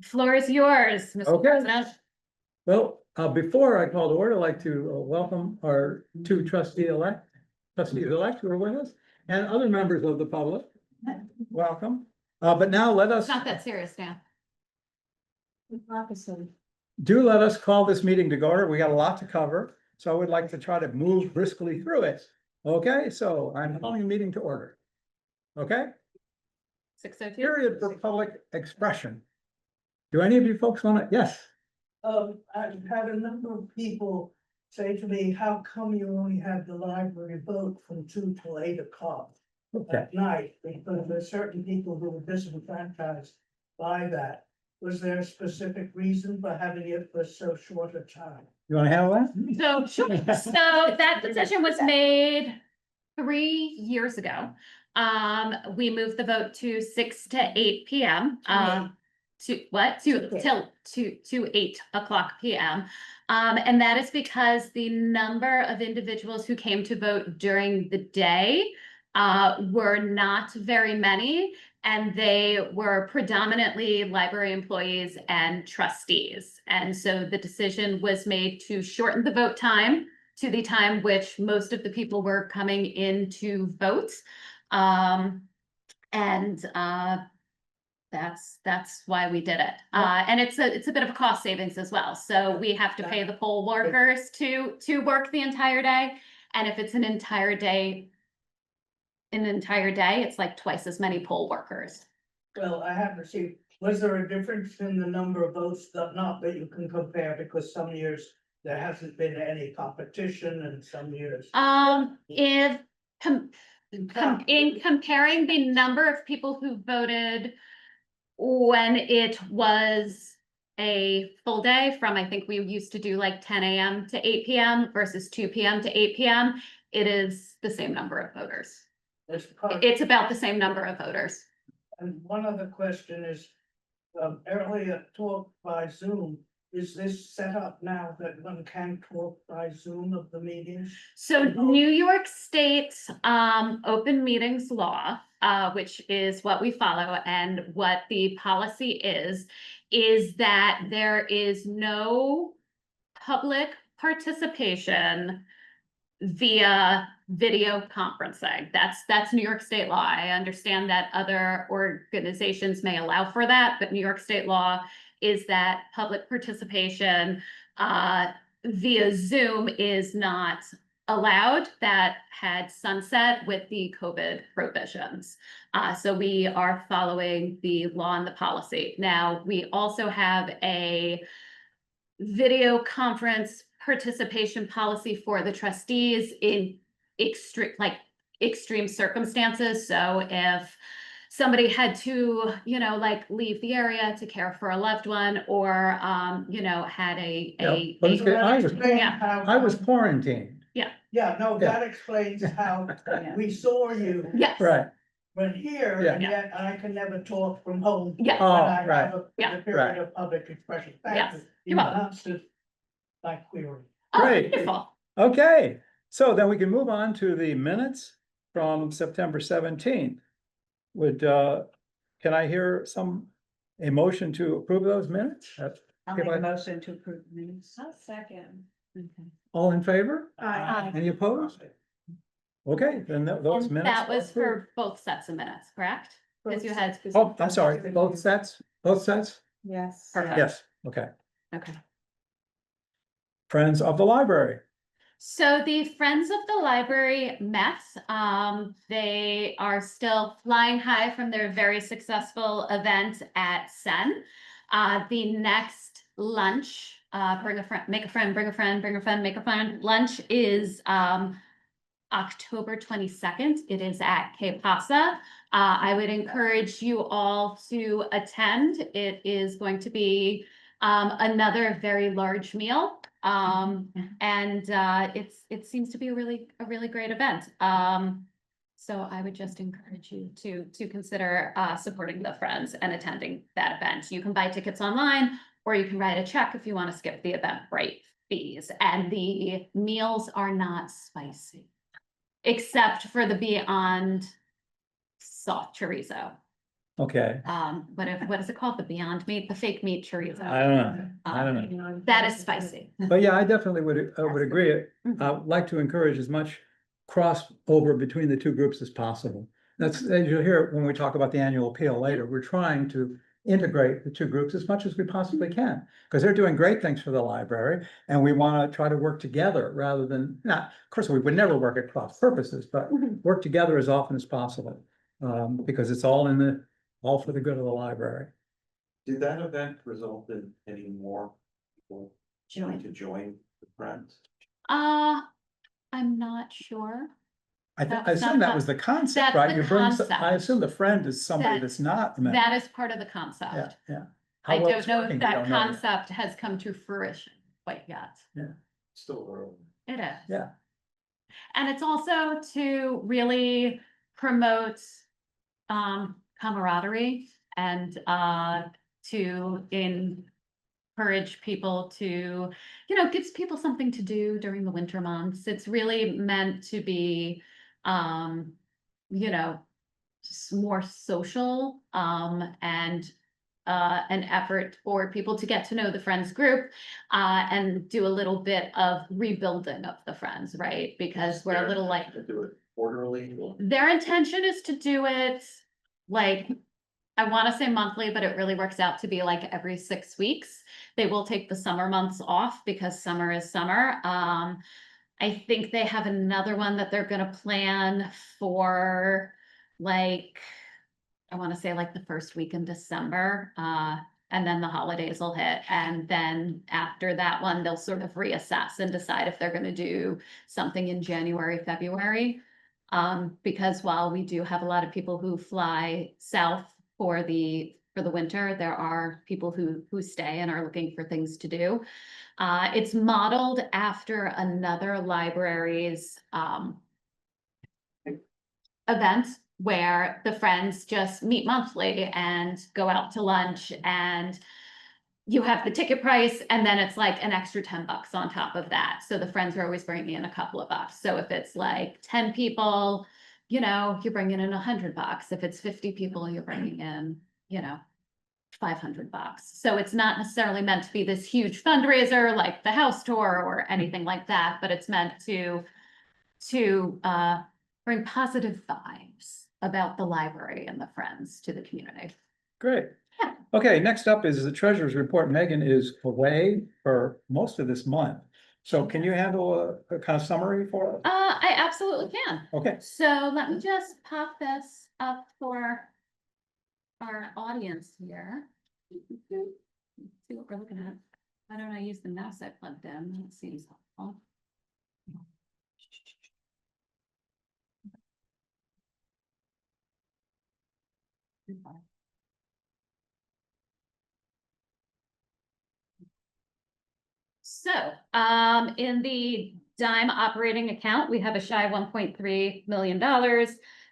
Floor is yours, Mr. Okay. President. Well, before I call to order, I'd like to welcome our two trustees elect who are with us, and other members of the public. Welcome. But now let us, It's not that serious now. let us call this meeting to order. We got a lot to cover, so I would like to try to move briskly through it. Okay, so I'm calling the meeting to order. Okay, 6:02. period for public expression. Do any of you folks want to? Yes. I've had a number of people say to me, how come you only have the library vote from 2 till 8 o'clock Okay. at night? Because there's certain people who are disenfranchised by that. Was there a specific reason for having it for so short a time? You want to handle that? So, sure. So that decision was made 3 years ago. We moved the vote to 6 to 8 p.m. To 8 o'clock p.m. And that is because the number of individuals who came to vote during the day were not very many, and they were predominantly library employees and trustees. And so the decision was made to shorten the vote time to the time which most of the people were coming in to vote. That's why we did it. And it's a bit of a cost savings as well. So we have to pay the poll workers to work the entire day. And if it's an entire day, it's like twice as many poll workers. Well, I have received, was there a difference in the number of votes? Not that you can compare, because some years there hasn't been any competition and some years. In comparing the number of people who voted when it was a full day from, I think we used to do like 10 a.m. to 8 p.m. versus 2 p.m. to 8 p.m. It is the same number of voters. It's about the same number of voters. And one other question is, earlier talk by Zoom, is this set up now that one can talk by Zoom of the meetings? So New York State open meetings law, which is what we follow, and what the policy is that there is no public participation via video conferencing. That's New York State law. I understand that other organizations may allow for that, but New York State law is that public participation via Zoom is not allowed. That had sunset with the COVID provisions. So we are following the law and the policy. Now, we also have a video conference participation policy for the trustees in extreme circumstances. So if somebody had to, leave the area to care for a loved one, or, had I was quarantined. Yeah, no, that explains how we saw you. Yes. Right. When here, Yeah. and yet I can never talk from home. Yeah. When I Oh, right. have Yeah. a period of public expression. Thank Yes. you. You're welcome. Answered my query. Oh, Great. wonderful. Okay, so then we can move on to the minutes from September 17th. Can I hear a motion to approve those minutes? I'll make a motion to approve the minutes. I'll second. All in favor? Aye. Any opposed? Okay, then those And minutes. that was are approved. for both sets of minutes, correct? Because you had. Oh, I'm sorry, both sets? Yes. Perfect. Yes, okay. Okay. Friends of the Library. So the Friends of the Library met. They are still flying high from their very successful event at Sen. The next lunch, bring a friend, make a friend, bring a friend, bring a friend, make a friend. Lunch is October 22nd. It is at K Pasa. I would encourage you all to attend. It is going to be another very large meal. And it seems to be a really great event. So I would just encourage you to consider supporting the Friends and attending that event. You can buy tickets online, or you can write a check if you want to skip the Eventbrite fees. And the meals are not spicy, except for the Beyond soft chorizo. Okay, what is it called? The Beyond Meat, the fake meat chorizo. I don't know, I don't know. That is spicy. But yeah, I definitely would agree. Mhm. I'd like to encourage as much crossover between the two groups as possible. That's, as you'll hear when we talk about the annual appeal later, we're trying to integrate the two groups as much as we possibly can. Because they're doing great things for the library and we want to try to work together rather than, not, of course, we would never work at cross purposes, but Mhm. work together as often as possible. Because it's all for the good of the library. Did that event result in any more people wanting to join the Friends? I'm not sure. I That's assume not that was the concept, that's right? the You bring, concept. I assume the friend is somebody That- that's not a member. That is part of the Yeah, concept. yeah. I How well don't it's know working, if we that don't know yet. concept has come to fruition quite yet. Still early. It is. Yeah. And it's also to really promote camaraderie and to encourage people to, gives people something to do during the winter months. It's really meant to be you know, more social and an effort for people to get to know the Friends group and do a little bit of rebuilding of the Friends, right? Because we're a little like, To do it quarterly. their intention is to do it like, I want to say monthly, but it really works out to be like every 6 weeks. They will take the summer months off because summer is summer. I think they have another one that they're gonna plan for like, I want to say like the first week in December, and then the holidays will hit. And then after that one, they'll sort of reassess and decide if they're going to do something in January, February. Because while we do have a lot of people who fly south for the winter, there are people who stay and are looking for things to do. It's modeled after another library's event where the friends just meet monthly and go out to lunch, and you have the ticket price and then it's like an extra $10 on top of that. So the friends are always bringing in a couple of bucks. So if it's like 10 people, you're bringing in $100. If it's 50 people, you're bringing in, $500. So it's not necessarily meant to be this huge fundraiser like the house tour or anything like that, but it's meant to bring positive vibes about the library and the Friends to the community. Great. Yeah. Okay, next up is the treasurer's report. Megan is away for most of this month. So can you handle a kind of summary for us? I absolutely can. Okay, So let me just pop this up for our audience here. Let's see what we're looking at. Why don't I use the mouse I plugged in? That seems helpful. So, in the dime operating account, we have a shy $1.3 million.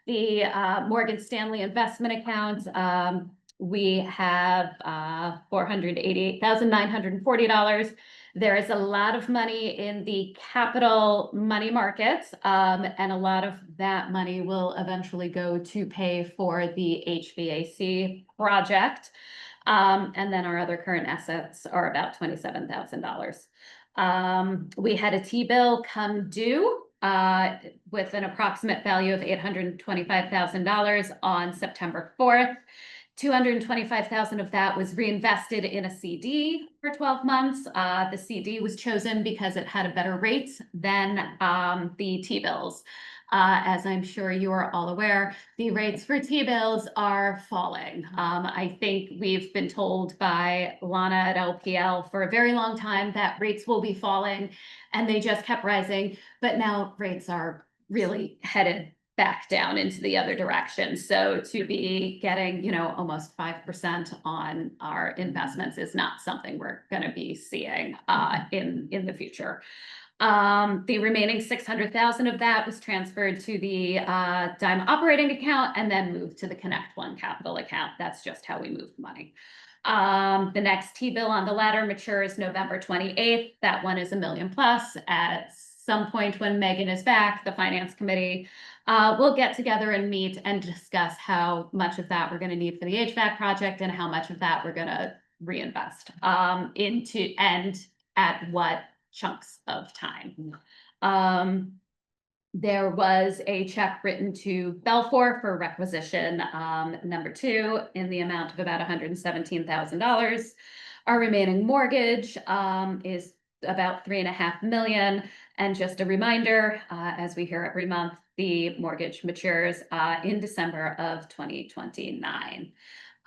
The Morgan Stanley investment account, we have $488,940. There is a lot of money in the capital money markets, and a lot of that money will eventually go to pay for the HVAC project. And then our other current assets are about $27,000. We had a T-bill come due with an approximate value of $825,000 on September 4th. 225,000 of that was reinvested in a CD for 12 months. The CD was chosen because it had a better rate than the T-bills. As I'm sure you are all aware, the rates for T-bills are falling. I think we've been told by Lana at LPL for a very long time that rates will be falling, and they just kept rising. But now rates are really headed back down into the other direction. So to be getting, almost 5% on our investments is not something we're going to be seeing in the future. The remaining 600,000 of that was transferred to the dime operating account and then moved to the Connect One capital account. That's just how we move money. The next T-bill on the ladder matures November 28th. That one is $1 million plus. At some point when Megan is back, the finance committee we'll get together and meet and discuss how much of that we're gonna need for the HVAC project and how much of that we're gonna reinvest, into, and at what chunks of time. There was a check written to Belfour for requisition, number 2 in the amount of about $117,000. Our remaining mortgage, is about 3.5 million. And just a reminder, as we hear every month, the mortgage matures, in December of 2029.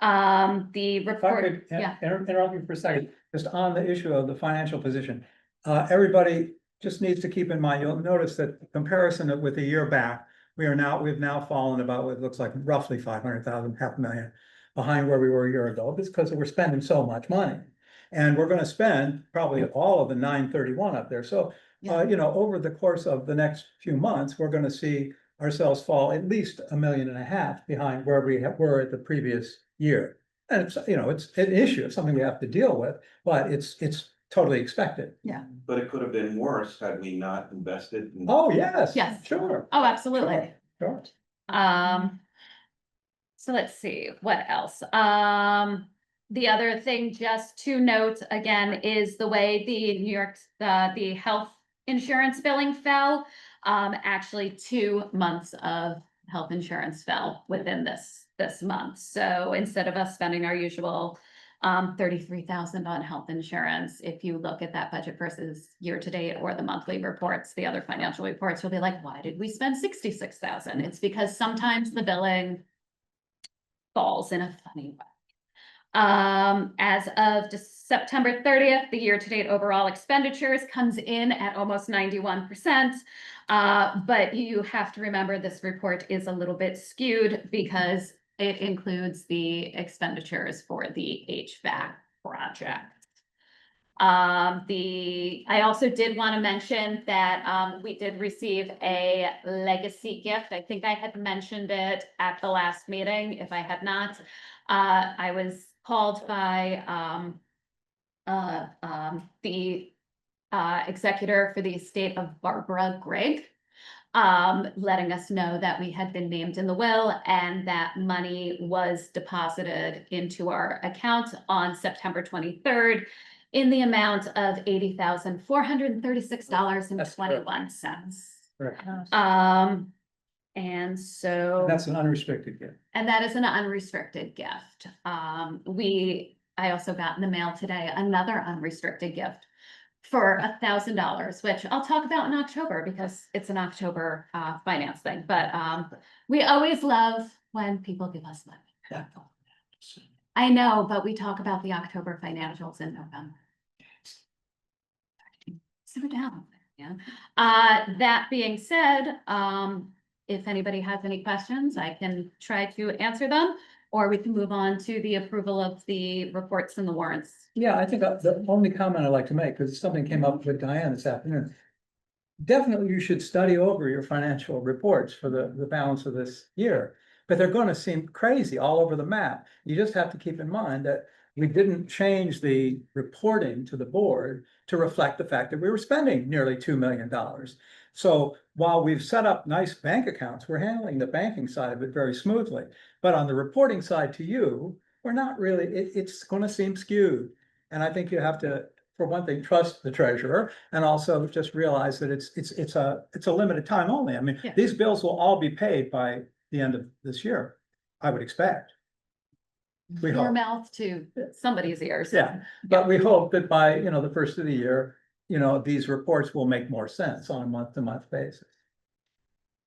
The If I report, could yeah. interrupt you for a second, just on the issue of the financial position. Everybody just needs to keep in mind, you'll notice that the comparison with a year back, we've now fallen about what looks like roughly 500,000, $500,000 behind where we were a year ago, just because we're spending so much money. And we're gonna spend probably all of the 931 up there. So, over the course of the next few months, we're gonna see ourselves fall at least $1.5 million behind where we were at the previous year. And it's, it's an issue, it's something we have to deal with, but it's totally expected. But it could have been worse had we not invested in. Oh, yes. Yes. Sure. Oh, absolutely. Sure. So let's see, what else? The other thing just to note again is the way the New York, the health insurance billing fell. Actually 2 months of health insurance fell within this month. So instead of us spending our usual 33,000 on health insurance, if you look at that budget versus year to date or the monthly reports, the other financial reports, you'll be like, why did we spend 66,000? It's because sometimes the billing falls in a funny way. As of September 30th, the year-to-date overall expenditures comes in at almost 91%. But you have to remember this report is a little bit skewed because it includes the expenditures for the HVAC project. I also did want to mention that we did receive a legacy gift. I think I had mentioned it at the last meeting. If I had not, I was called by the executor for the estate of Barbara Gregg, letting us know that we had been named in the will and that money was deposited into our account on September 23rd in the amount of $80,436.21. Correct. And so. That's an unrestricted gift. And that is an unrestricted gift. I also got in the mail today another unrestricted gift for $1,000, which I'll talk about in October because it's an October finance thing. But we always love when people give us money. I know, but we talk about the October financials in November. Simmer down. Yeah. That being said, if anybody has any questions, I can try to answer them, or we can move on to the approval of the reports and the warrants. Yeah, I think the only comment I'd like to make, because something came up with Diane this afternoon. Definitely you should study over your financial reports for the balance of this year, but they're going to seem crazy all over the map. You just have to keep in mind that we didn't change the reporting to the board to reflect the fact that we were spending nearly $2 million. So while we've set up nice bank accounts, we're handling the banking side of it very smoothly. But on the reporting side to you, we're not really, it's going to seem skewed. And I think you have to, for one thing, trust the treasurer and also just realize that it's a limited time only. I mean, Yeah. These bills will all be paid by the end of this year, I would expect. We Your hope. mouth to somebody's ears. Yeah, but we hope that by, the first of the year, these reports will make more sense on a month-to-month basis.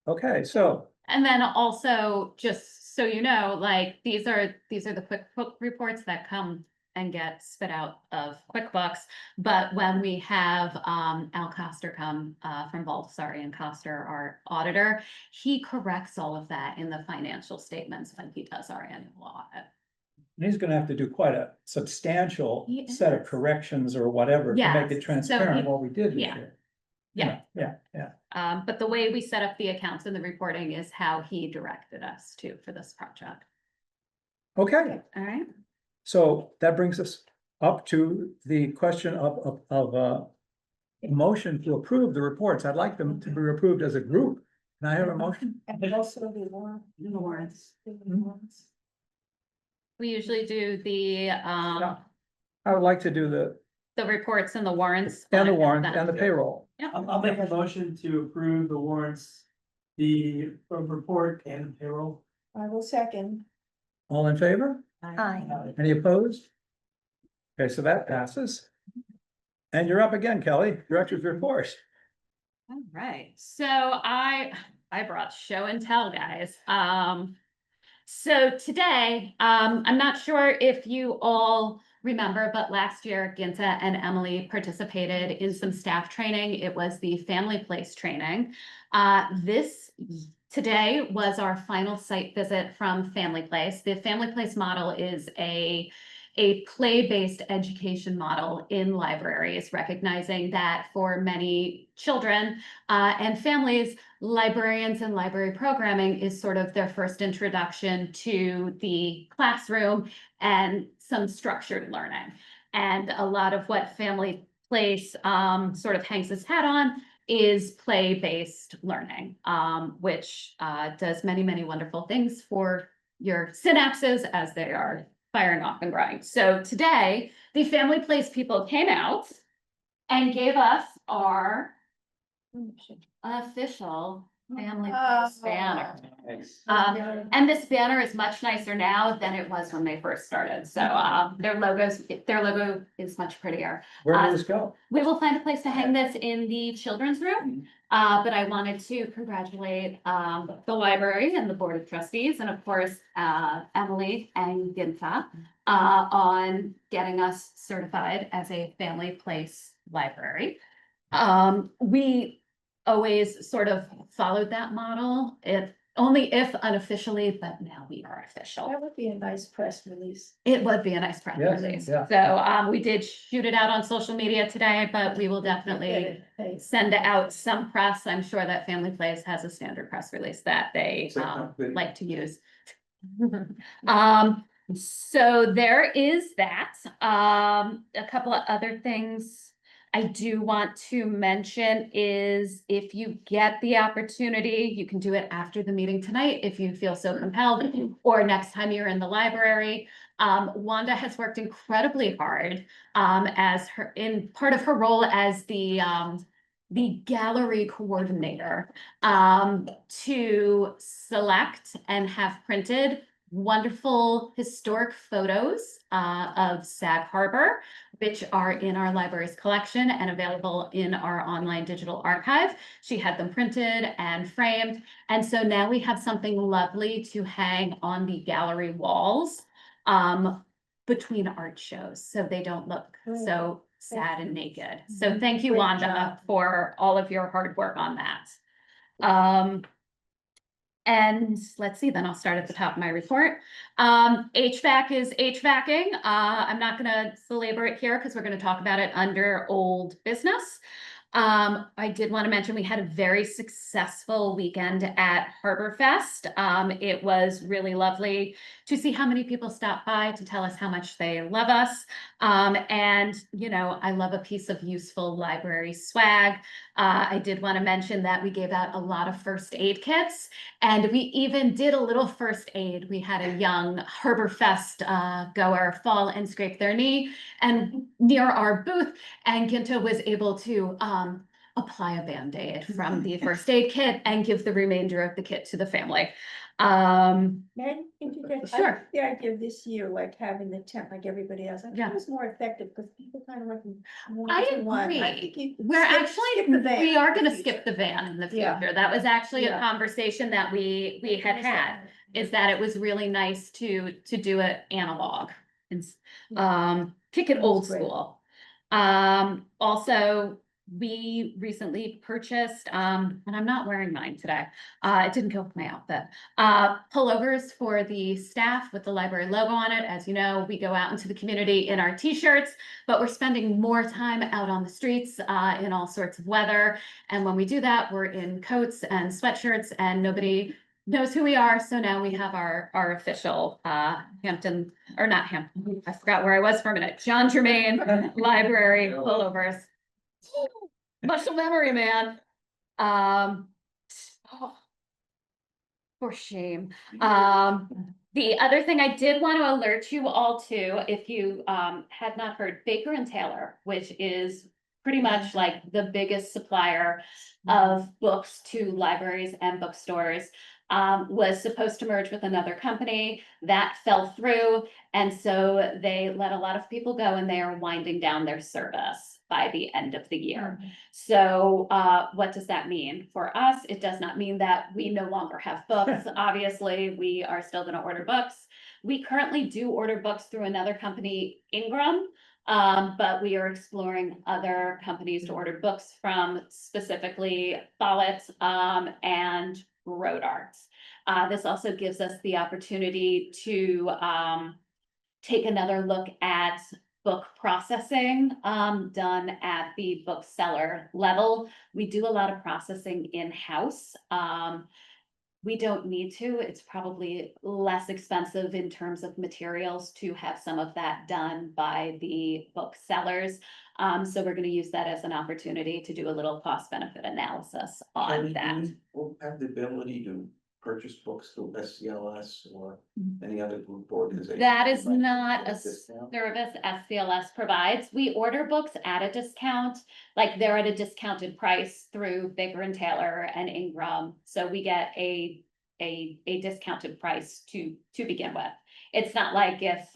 Okay, so. And then also, just so you know, like, these are the QuickBooks reports that come and get spit out of QuickBooks. But when we have Al Coster come from Baldessari and Coster, our auditor, he corrects all of that in the financial statements when he does our annual audit. And he's gonna have to do quite a substantial He set of is. corrections or whatever to make Yes, it so transparent he- what we did this yeah. year. Yeah. Yeah. But the way we set up the accounts and the reporting is how he directed us to for this project. Okay, All right. so that brings us up to the question of motion to approve the reports. I'd like them to be approved as a group. Can I have a motion? And also the warrants. We usually do Yeah. I would like to do the reports and the warrants. and the on warrant consent. and the payroll. I'll make a motion to approve the warrants, the report and payroll. I will second. All in favor? Aye. Any opposed? Okay, so that passes. And you're up again, Kelly, director's report. All right, so I brought show and tell, guys. So today, I'm not sure if you all remember, but last year Ginta and Emily participated in some staff training. It was the Family Place training. Today was our final site visit from Family Place. The Family Place model is a play-based education model in libraries, recognizing that for many children and families, librarians and library programming is sort of their first introduction to the classroom and some structured learning. And a lot of what Family Place sort of hangs its hat on is play-based learning, which does many, many wonderful things for your synapses as they are firing off and growing. So today, the Family Place people came out and gave us our official Family Place banner. And this banner is much nicer now than it was when they first started. So their logo is much prettier. Where did this go? We will find a place to hang this in the children's room. But I wanted to congratulate the library and the Board of Trustees, and of course, Emily and Ginta on getting us certified as a Family Place library. We always sort of followed that model, if only if unofficially, but now we are official. That would be a nice press release. It would be a nice press Yes, release. yeah. So we did shoot it out on social media today, but we will definitely send out some press. I'm sure that Family Place has a standard press release that they like to use. So there is that. A couple of other things I do want to mention is if you get the opportunity, you can do it after the meeting tonight if you feel so compelled, or next time you're in the library. Wanda has worked incredibly hard as in part of her role as the gallery coordinator to select and have printed wonderful historic photos of Sag Harbor, which are in our library's collection and available in our online digital archive. She had them printed and framed. And so now we have something lovely to hang on the gallery walls between art shows, so they don't look so sad and naked. So thank you, Great Wanda, job. for all of your hard work on that. And let's see, then I'll start at the top of my report. HVAC is HVACing. I'm not gonna belabor it here because we're gonna talk about it under old business. I did want to mention we had a very successful weekend at Harbor Fest. It was really lovely to see how many people stopped by to tell us how much they love us. And you know, I love a piece of useful library swag. I did want to mention that we gave out a lot of first aid kits, and we even did a little first aid. We had a young Harbor Fest goer fall and scrape their knee and near our booth, and Ginta was able to apply a Band-Aid from the first aid kit and give the remainder of the kit to the family. May I interject? Sure. I think the idea of this year, like having the tent like everybody else, I think Yeah. it was more effective because people kind of went from one I to one. agree. think you We're skip actually, the van we are in the gonna future. skip the van in the Yeah. future. That was actually a Yeah. conversation that we had, is that it was really nice to do it analog and kick it That's old great. school. Also, we recently purchased, and I'm not wearing mine today. It didn't go with my outfit. Pullovers for the staff with the library logo on it. As you know, we go out into the community in our t-shirts, but we're spending more time out on the streets in all sorts of weather. And when we do that, we're in coats and sweatshirts and nobody knows who we are. So now we have our official Hampton, or not Hampton, I forgot where I was for a minute, John Germain Library pullovers. Muscle memory, man. Oh, For shame. The other thing I did want to alert you all to, if you had not heard, Baker and Taylor, which is pretty much like the biggest supplier of books to libraries and bookstores, was supposed to merge with another company. That fell through. And so they let a lot of people go and they are winding down their service by the end of the year. So what does that mean? For us, it does not mean that we no longer have books. Obviously, we are still going to order books. We currently do order books through another company, Ingram, but we are exploring other companies to order books from, specifically Follett and Road Arts. This also gives us the opportunity to take another look at book processing done at the bookseller level. We do a lot of processing in-house. We don't need to. It's probably less expensive in terms of materials to have some of that done by the booksellers. So we're going to use that as an opportunity to do a little cost benefit analysis on that. We'll have the ability to purchase books through SCLS or any other group organization. That is Like, not a discount? service SCLS provides. We order books at a discount, like they're at a discounted price through Baker and Taylor and Ingram. So we get a discounted price to begin with. It's not like if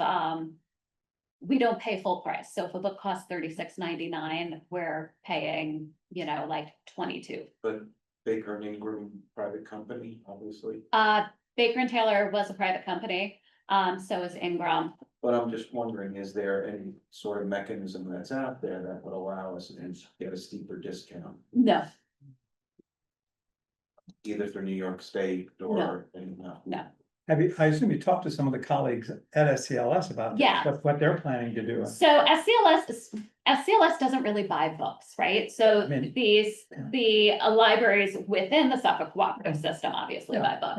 we don't pay full price. So if a book costs $36.99, we're paying, like 22. But Baker and Ingram, private company, obviously. Baker and Taylor was a private company. So is Ingram. But I'm just wondering, is there any sort of mechanism that's out there that would allow us to get a steeper discount? No, Either through New York State or, no. I assume you talked to some of the colleagues at SCLS about Yeah. what they're planning to do. So SCLS doesn't really buy books, right? So I mean, the libraries within the Suffolk Cooperative System obviously buy Yeah,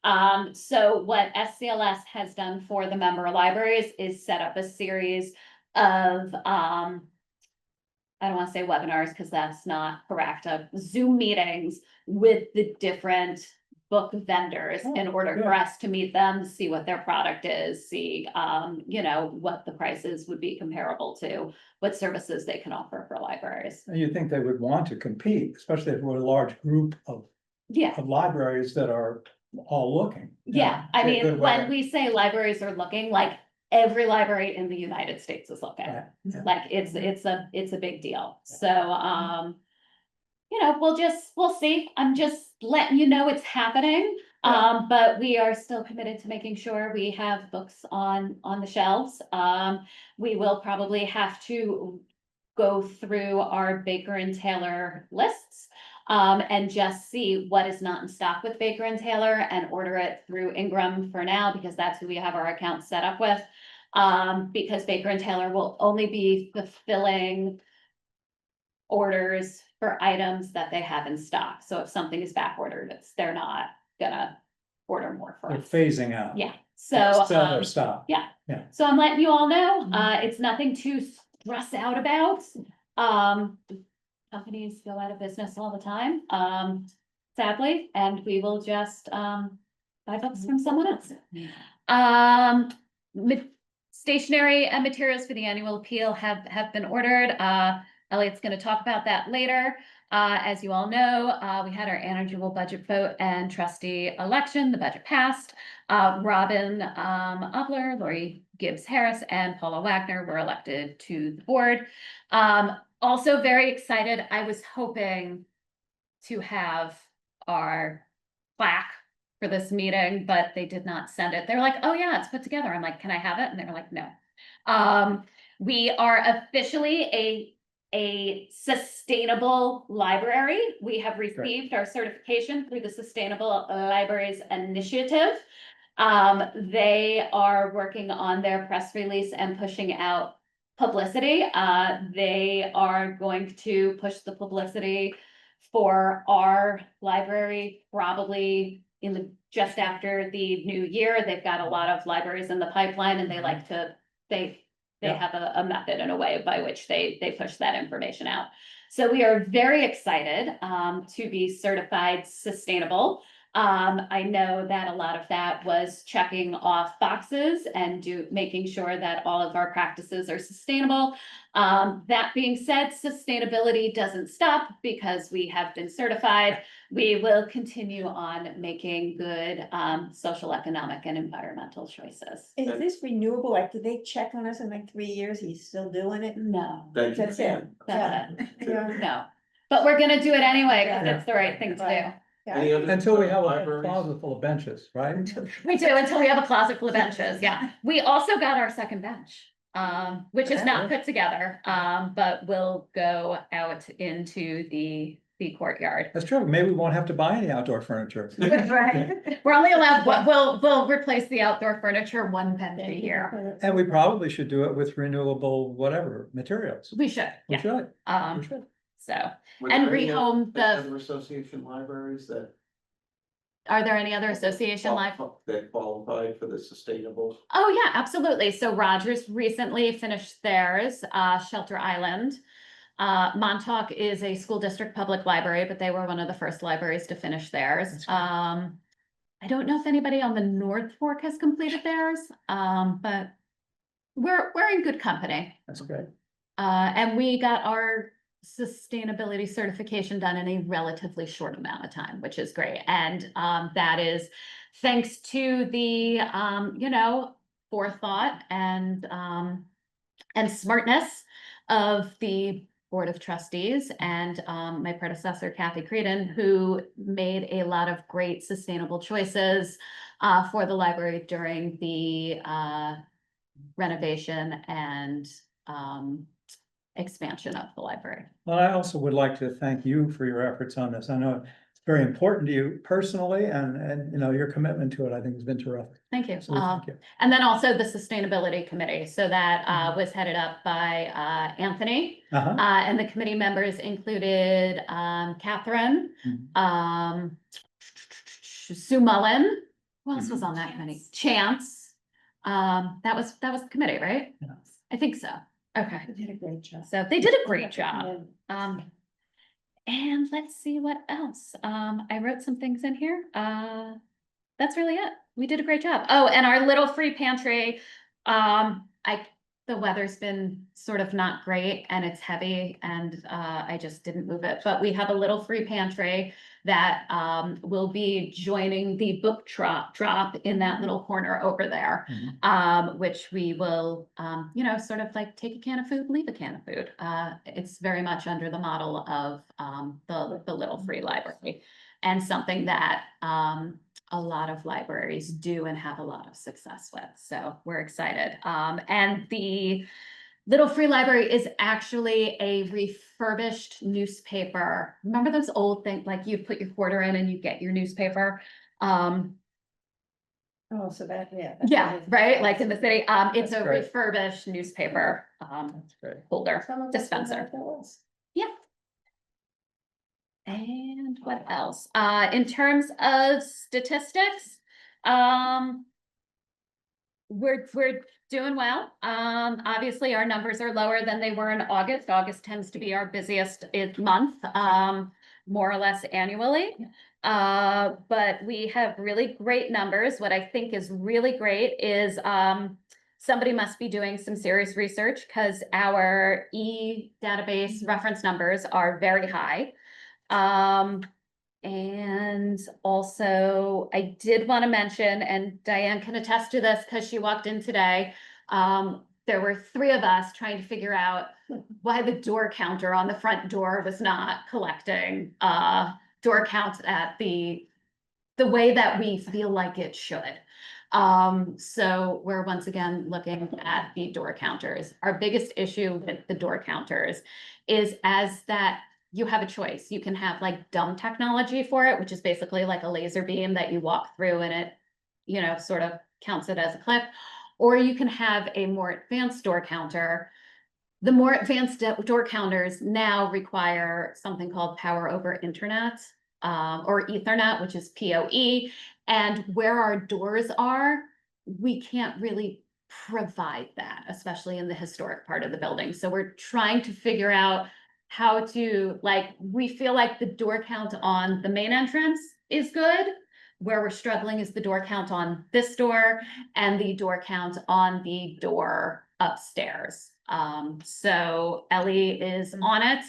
books. So what SCLS has done for the member libraries is set up a series of I don't want to say webinars because that's not correct, of Zoom meetings with the different book vendors in order for good. us to meet them, see what their product is, see, what the prices would be comparable to, what services they can offer for libraries. And you think they would want to compete, especially if we're a large group of Yeah, libraries that are all looking. yeah. I Be a mean, good way when to- we say libraries are looking, like every library in the United States is looking. Right, yeah. Like it's a big deal. So, we'll see. I'm just letting you know it's happening. But we are still committed to making sure we have books on the shelves. We will probably have to go through our Baker and Taylor lists. And just see what is not in stock with Baker and Taylor and order it through Ingram for now, because that's who we have our account set up with. Because Baker and Taylor will only be fulfilling orders for items that they have in stock. So if something is back ordered, they're not gonna order more for They're us. phasing out. Yeah, so, Sell their stock. yeah. Yeah. So I'm letting you all know, it's nothing to stress out about. Companies go out of business all the time, sadly, and we will just, buy books from someone else. Stationery and materials for the annual appeal have been ordered. Elliot's gonna talk about that later. As you all know, we had our annual budget vote and trustee election. The budget passed. Robin Upler, Lori Gibbs Harris, and Paula Wagner were elected to the board. Also very excited. I was hoping to have our plaque for this meeting, but they did not send it. They're like, oh yeah, it's put together. I'm like, can I have it? And they were like, no. We are officially a sustainable library. We have received our certification through the Sustainable Libraries Initiative. They are working on their press release and pushing out publicity. They are going to push the publicity for our library probably just after the new year. They've got a lot of libraries in the pipeline and they like to, they Yeah. have a method and a way by which they push that information out. So we are very excited to be certified sustainable. I know that a lot of that was checking off boxes and making sure that all of our practices are sustainable. That being said, sustainability doesn't stop because we have been certified. We will continue on making good, social, economic, and environmental choices. Is this renewable? Like, do they check on us in like 3 years? He's still doing it? No, Thank you. That's it. that's it. Yeah. No, but we're gonna do it anyway, because Yeah. it's the right thing to Right. Any other Until we have a libraries? closet full of benches, right? do. We do, until we have a closet full of benches, yeah. We also got our second bench, which is not put together, but will go out into the courtyard. That's true. Maybe we won't have to buy any outdoor furniture. Right, we're only allowed, we'll replace the outdoor furniture one bench a year. And we probably should do it with renewable, whatever, materials. We should, We yeah, should, we should. so, Were and there any rehome the, other association libraries that are there any other association that qualified for the sustainable? Oh, yeah, absolutely. So Rogers recently finished theirs, Shelter Island. Montauk is a school district public library, but they were one of the first libraries to finish theirs. That's great. I don't know if anybody on the North Fork has completed theirs, but we're in good company. That's great. And we got our sustainability certification done in a relatively short amount of time, which is great. And that is thanks to the forethought and smartness of the Board of Trustees and my predecessor, Kathy Creedon, who made a lot of great sustainable choices for the library during the renovation and expansion of the library. Well, I also would like to thank you for your efforts on this. I know it's very important to you personally and you know, your commitment to it, I think has been terrific. Thank you. So thank you. And then also the Sustainability Committee. So that was headed up by Anthony. Uh-huh. And the committee members included Catherine, Sue Mullen. Who else was on that committee? Chance. That was the committee, right? Yeah. I think so. Okay. They did a great job. So they did a great job. And let's see what else. I wrote some things in here. That's really it. We did a great job. Oh, and our little free pantry, the weather's been sort of not great and it's heavy and I just didn't move it. But we have a little free pantry that will be joining the book drop in that little corner over there. Which we will, sort of like take a can of food, leave a can of food. It's very much under the model of the little free library and something that a lot of libraries do and have a lot of success with. So we're excited. And the Little Free Library is actually a refurbished newspaper. Remember those old things, like you put your quarter in and you get your newspaper? Oh, so that, yeah. that's Yeah, what it is. right, like in the city, it's That's a great. refurbished newspaper, That's great. holder, Some of us don't know dispenser. what that was. And what else? In terms of statistics, we're doing well. Obviously, our numbers are lower than they were in August. August tends to be our busiest month, more or less annually. But we have really great numbers. What I think is really great is somebody must be doing some serious research because our database reference numbers are very high. And also I did want to mention, and Diane can attest to this because she walked in today. There were 3 of us trying to figure out why the door counter on the front door was not collecting door counts at the way that we feel like it should. So we're once again looking at the door counters. Our biggest issue with the door counters is that you have a choice. You can have like dumb technology for it, which is basically like a laser beam that you walk through and it, sort of counts it as a click. Or you can have a more advanced door counter. The more advanced door counters now require something called power over internet, or Ethernet, which is PoE. And where our doors are, we can't really provide that, especially in the historic part of the building. So we're trying to figure out how to, we feel like the door count on the main entrance is good, Where we're struggling is the door count on this door and the door count on the door upstairs. So Ellie is on it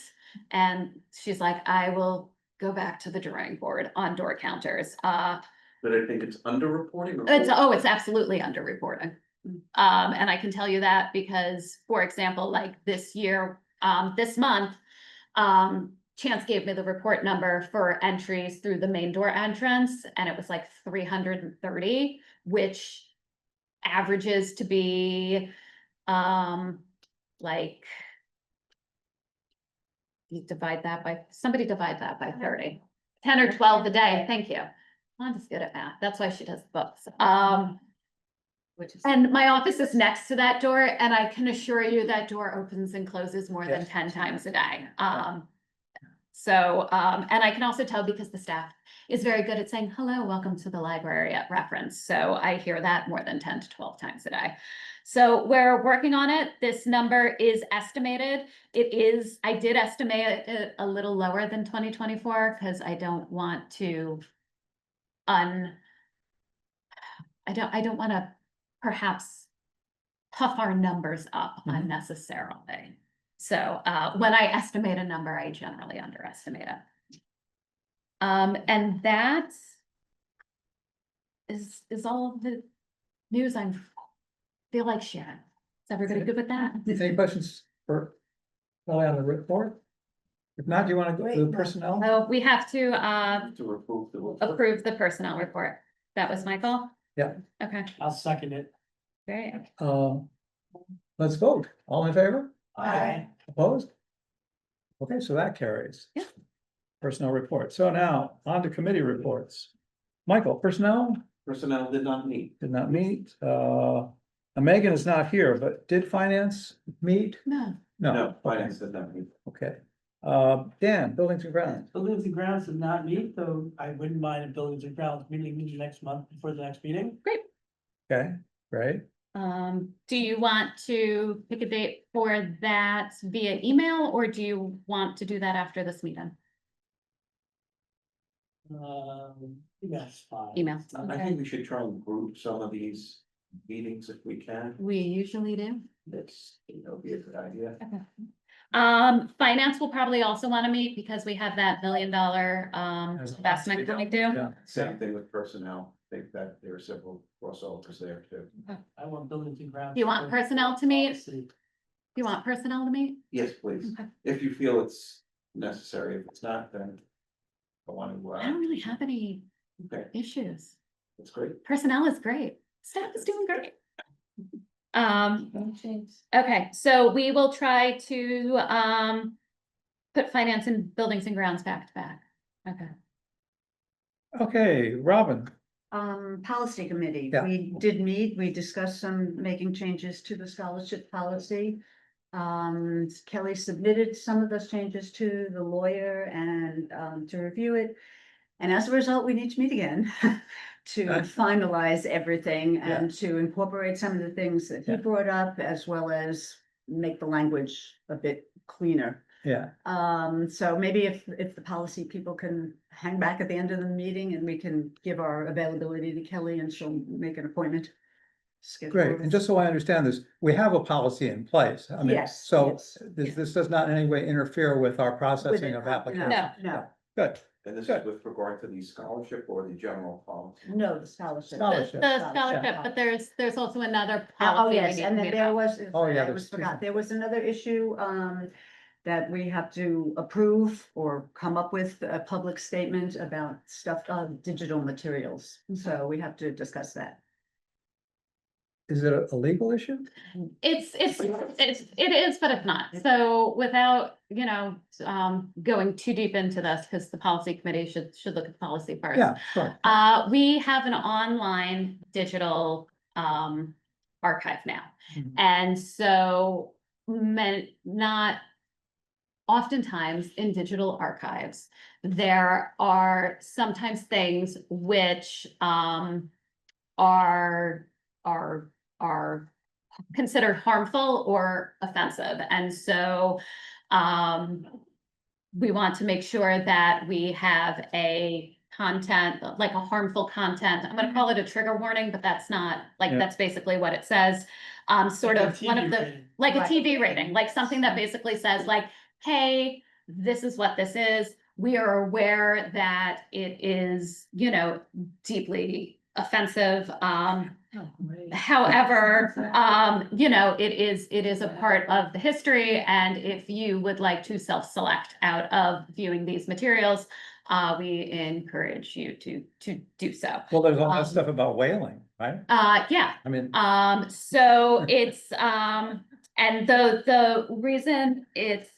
and she's like, I will go back to the drawing board on door counters. But I think it's underreporting. It's absolutely underreporting. And I can tell you that because, for example, like this year, this month, Chance gave me the report number for entries through the main door entrance, and it was like 330, which averages to be, like, somebody divide that by 30, 10 or 12 a day, thank you. Wanda's good at math, that's why she does books. Which is. And my office is next to that door, and I can assure you that door opens and closes more than Yes. 10 times a day. And I can also tell because the staff is very good at saying, hello, welcome to the library at reference. So I hear that more than 10 to 12 times a day. So we're working on it. This number is estimated. I did estimate it a little lower than 2024 because I don't want to I don't want to perhaps puff our numbers up Mhm. unnecessarily. So when I estimate a number, I generally underestimate it. And that is all of the news I feel like sharing. Is everybody good with that? Any questions for Kelly on the report? If not, do you want to go to the personnel? So we have to To approve the. approve the personnel report. That was Michael? Yeah. Okay, I'll second it. great. Let's vote. All in favor? Aye. Opposed? Okay, so that carries. Yeah. Personnel report. So now on to committee reports. Michael, personnel Personnel did not meet. did not meet. Megan is not here, but did finance meet? No, No. No, finance did not meet. Okay. Dan, buildings and grounds. Buildings and grounds did not meet, though I wouldn't mind a buildings and grounds meeting next month for the next meeting. Okay, great. do you want to pick a date for that via email, or do you want to do that after this meeting? That's fine. Email, I okay. think we should try and group some of these meetings if we can. We usually do. That's, be a good idea. Finance will probably also want to meet because we have that $1 million investment coming due. Yeah. Same thing with personnel. I think that there are several crossovers there too. I want buildings and grounds. Do you want personnel to meet? Policy. Do you want personnel to meet? Yes, please. Okay. If you feel it's necessary. If it's not, then I want to. I don't really have any Okay, issues. that's great. Personnel is great. Staff is doing great. Okay, so we will try to put finance and buildings and grounds back to back. Okay. Okay, Robin. Policy committee, Yeah. we did meet, we discussed making changes to the scholarship policy. Kelly submitted some of those changes to the lawyer and to review it. And as a result, we need to meet again to finalize everything and to incorporate some of the things that he brought up, as well as make the language a bit cleaner. Yeah, So maybe if the policy people can hang back at the end of the meeting and we can give our availability to Kelly and she'll make an appointment. great. And just so I understand this, we have a policy in place. I mean, Yes, so yes. this does not in any way interfere with our processing of No, applications. No. Good. And this Good. is with regard to the scholarship or the general policy? No, the scholarship. Scholarship. The scholarship, but there's also another Oh, policy. we yes, need and to then meet there about. was, Oh, yeah, I there's was two. forgot, there was another issue, that we have to approve or come up with a public statement about stuff, digital materials. So we have to discuss that. Is it a legal issue? It is, but it's not. So without, going too deep into this, because the policy committee should look at the policy first. Yeah, sure. We have an online digital archive now. Mhm. And so not oftentimes in digital archives, there are sometimes things which are considered harmful or offensive. And so we want to make sure that we have a content, like a harmful content. I'm gonna call it a trigger warning, but that's not, like, Yeah. that's basically what it says. Sort Like a of one TV of the, rating. like a Right. TV rating, like something that basically says like, hey, this is what this is. We are aware that it is, you know, deeply offensive. However, you know, it is a part of the history, and if you would like to self-select out of viewing these materials, we encourage you to do so. Well, there's all Um, that stuff about whaling, right? Yeah, I mean, so it's, and the reason it's,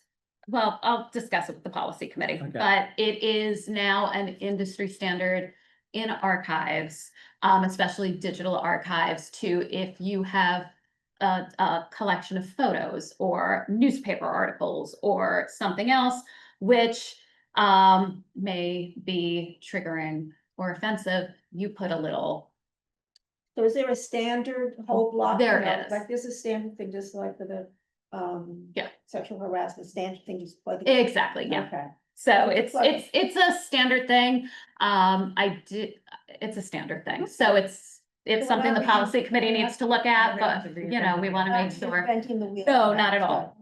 well, I'll discuss it with the policy committee, Okay. but it is now an industry standard in archives, especially digital archives, to if you have a collection of photos or newspaper articles or something else, which may be triggering or offensive, you put a little. So is there a standard whole block? There you know, is. Like there's a standard thing, just like for the, Yeah. sexual harassment, standard thing just plug it. Exactly, yeah. Okay. So it's, Plug it. it's a standard thing. It's a standard thing. So it's So something the we're not- policy committee needs to look at, but you know, we want to make sure. Inventing the wheel. No, not at all.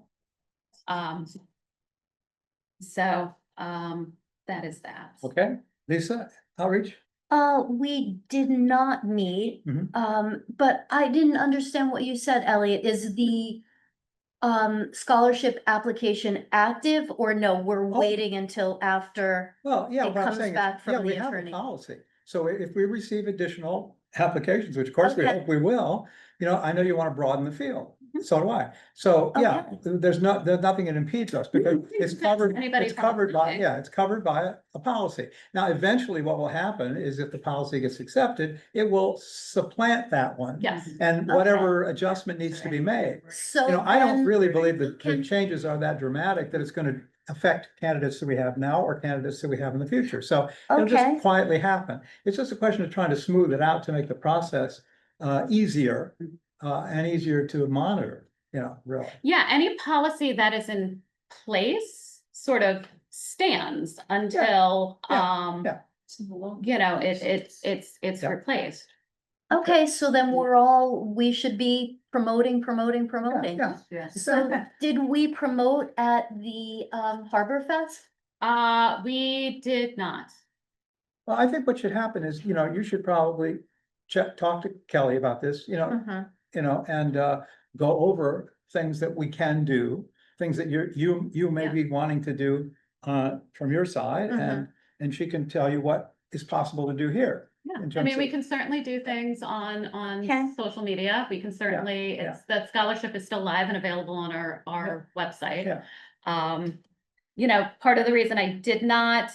So, that is that. okay, Lisa, outreach? We did not meet, Mhm. but I didn't understand what you said, Elliot. Is the scholarship application active or no, we're Oh. waiting until after? Well, yeah, It what I'm comes saying is, back from yeah, we the have a attorney. policy. So if we receive additional applications, which of course we Okay. hope we will, you know, I know you want to broaden the field. So do I. So, yeah, there's nothing that impedes us because it's covered, Anybody it's from covered by, applying. yeah, it's covered by a policy. Now, eventually what will happen is if the policy gets accepted, it will supplant that one. Yes. And whatever adjustment needs to be made. So You know, I don't then- really believe that the can- changes are that dramatic, that it's gonna affect candidates that we have now or candidates that we have in the future. So it'll Okay. just quietly happen. It's just a question of trying to smooth it out to make the process easier and easier to monitor, you know, really. Yeah, any policy that is in place sort of stands until, yeah. you know, it's Yeah. replaced. Okay, so then we should be promoting. Yeah, Yes. So did we promote at the Harbor Fest? We did not. well, I think what should happen is, you know, you should probably talk to Kelly about this, you know, and go over things that we can do, things that you may Yeah. be wanting to do from your side, and she can tell you what is possible to do here. Yeah, in I terms mean, we of- can certainly do things on Okay. social media. We can certainly, yeah. it's, that scholarship is still live and available on our website. Yeah. You know, part of the reason I did not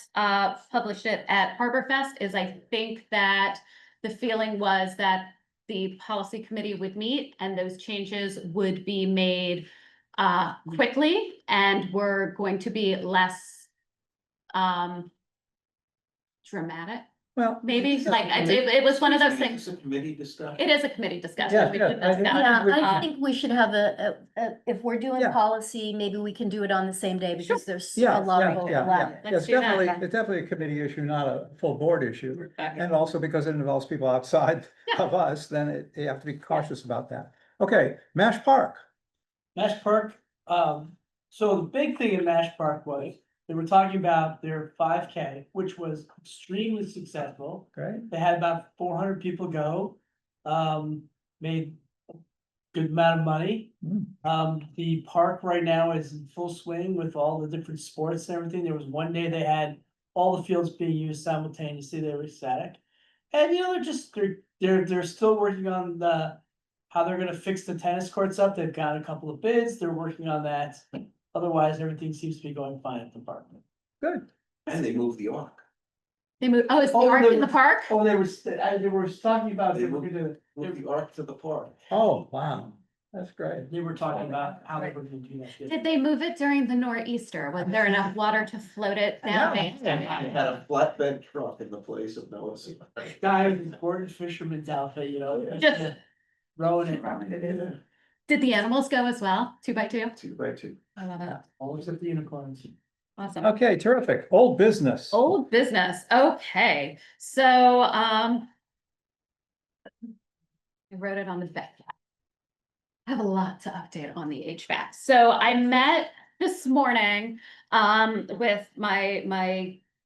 publish it at Harbor Fest is I think that the feeling was that the policy committee would meet and those changes would be made quickly and were going to be less dramatic. Well. Maybe, like, it was one of those things. It's a committee discussion. It is a committee discussion. Yeah, We yeah, should I think- discuss Yeah, it. I think we should have if we're doing Yeah. policy, maybe we can do it on the same day because there's Yeah, a lot yeah, of yeah, overlap. yeah. Let's It's do that. definitely, it's definitely a committee issue, not a full board issue. And also because it involves people outside Yeah. of us, then you have to be cautious about that. Okay, Mash Park, Nash Park, so the big thing in Nash Park was, they were talking about their 5K, which was extremely successful. right? They had about 400 people go, made a good amount of money. The park right now is in full swing with all the different sports and everything. There was one day they had all the fields being used simultaneously. They were ecstatic. And you know, they're still working on how they're gonna fix the tennis courts up. They've got a couple of bids. They're working on that. Otherwise, everything seems to be going fine at the park. Good. And they moved the arc. They moved, oh, is the Oh, arc they in the were- park? Oh, they were talking about, they were gonna, Moved the arc to the park. Oh, wow, that's great. they were talking about how they were gonna do that. Did they move it during the nor'easter? Was there enough water to float it down? Yeah. They had a flatbed truck in the place of Noah's. Guy with his board fisherman's outfit, you know, Just- rowing it. Did the animals go as well? 2x2? 2x2. I love it. Always at the unicorns. Awesome. Okay, terrific. Old business. Old business, okay, so, I wrote it on the back. I have a lot to update on the HVAC. So I met this morning, with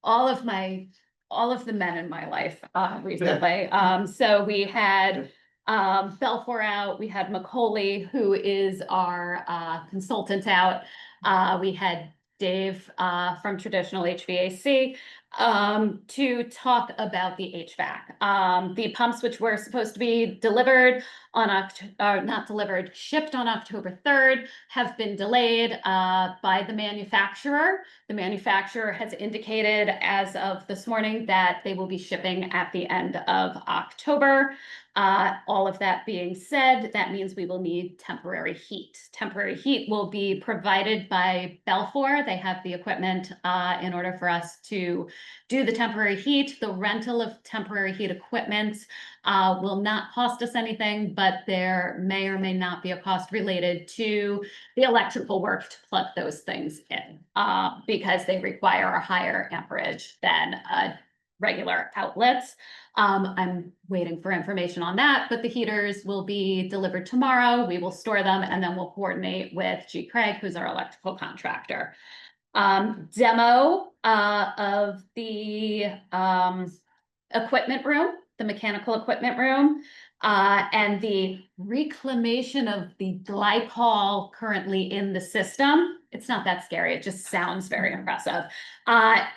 all of the men in my life, recently. So we had, Belfour out, we had Macaulay, who is our, consultant out. We had Dave, from Traditional HVAC, to talk about the HVAC. The pumps, which were supposed to be delivered on not delivered, shipped on October 3rd, have been delayed by the manufacturer. The manufacturer has indicated as of this morning that they will be shipping at the end of October. All of that being said, that means we will need temporary heat. Temporary heat will be provided by Belfour. They have the equipment in order for us to do the temporary heat. The rental of temporary heat equipment will not cost us anything, but there may or may not be a cost related to the electrical work to plug those things in, because they require a higher amperage than regular outlets. I'm waiting for information on that, but the heaters will be delivered tomorrow. We will store them and then we'll coordinate with G. Craig, who's our electrical contractor. Demo of the equipment room, the mechanical equipment room, and the reclamation of the glycol currently in the system. It's not that scary, it just sounds very impressive.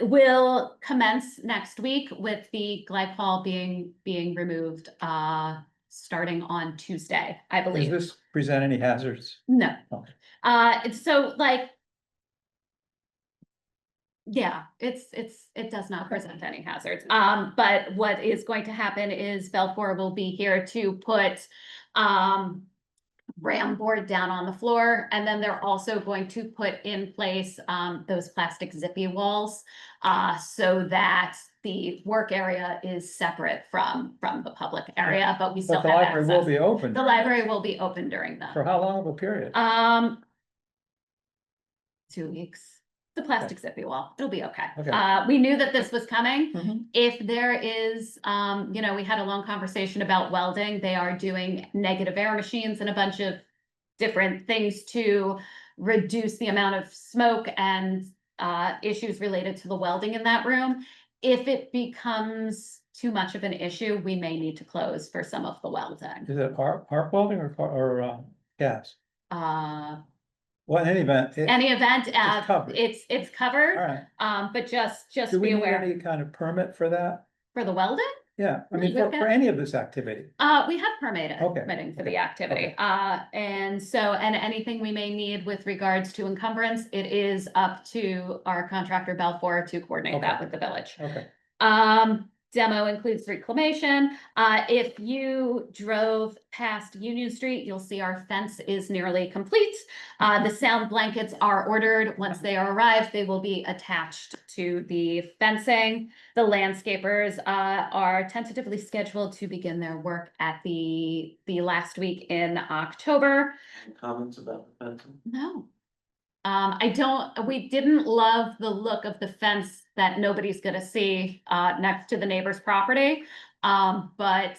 Will commence next week with the glycol being removed, starting on Tuesday, I Does believe. this present any hazards? No. Okay. So like, yeah, it does not present any hazards. But what is going to happen is Belfour will be here to put, ram board down on the floor, and then they're also going to put in place, those plastic zippy walls, so that the work area is separate from the public area, but we still But the have library will access. be open. The library will be open during For the, how long of a period? 2 weeks. The plastic zippy wall, it'll be okay. Okay. We knew that this was coming. Mhm. If there is, we had a long conversation about welding. They are doing negative air machines and a bunch of different things to reduce the amount of smoke and issues related to the welding in that room. If it becomes too much of an issue, we may need to close for some of the welding. Is it arc welding or gas? Well, in any event. Any event, It's covered. it's covered. All right. But just Do we be need aware any kind of permit for that? for the welding. Yeah, I mean, We've for got- any of this activity. We have permitted, Okay, permitting for okay, the activity. okay. And anything we may need with regards to encumbrance, it is up to our contractor Belfour to coordinate that Okay. with the village. Okay. Demo includes reclamation. If you drove past Union Street, you'll see our fence is nearly complete. The sound blankets are ordered. Once they arrive, they will be attached to the fencing. The landscapers are tentatively scheduled to begin their work at the last week in October. Any comments about the fencing? No. We didn't love the look of the fence that nobody's gonna see, next to the neighbor's property. But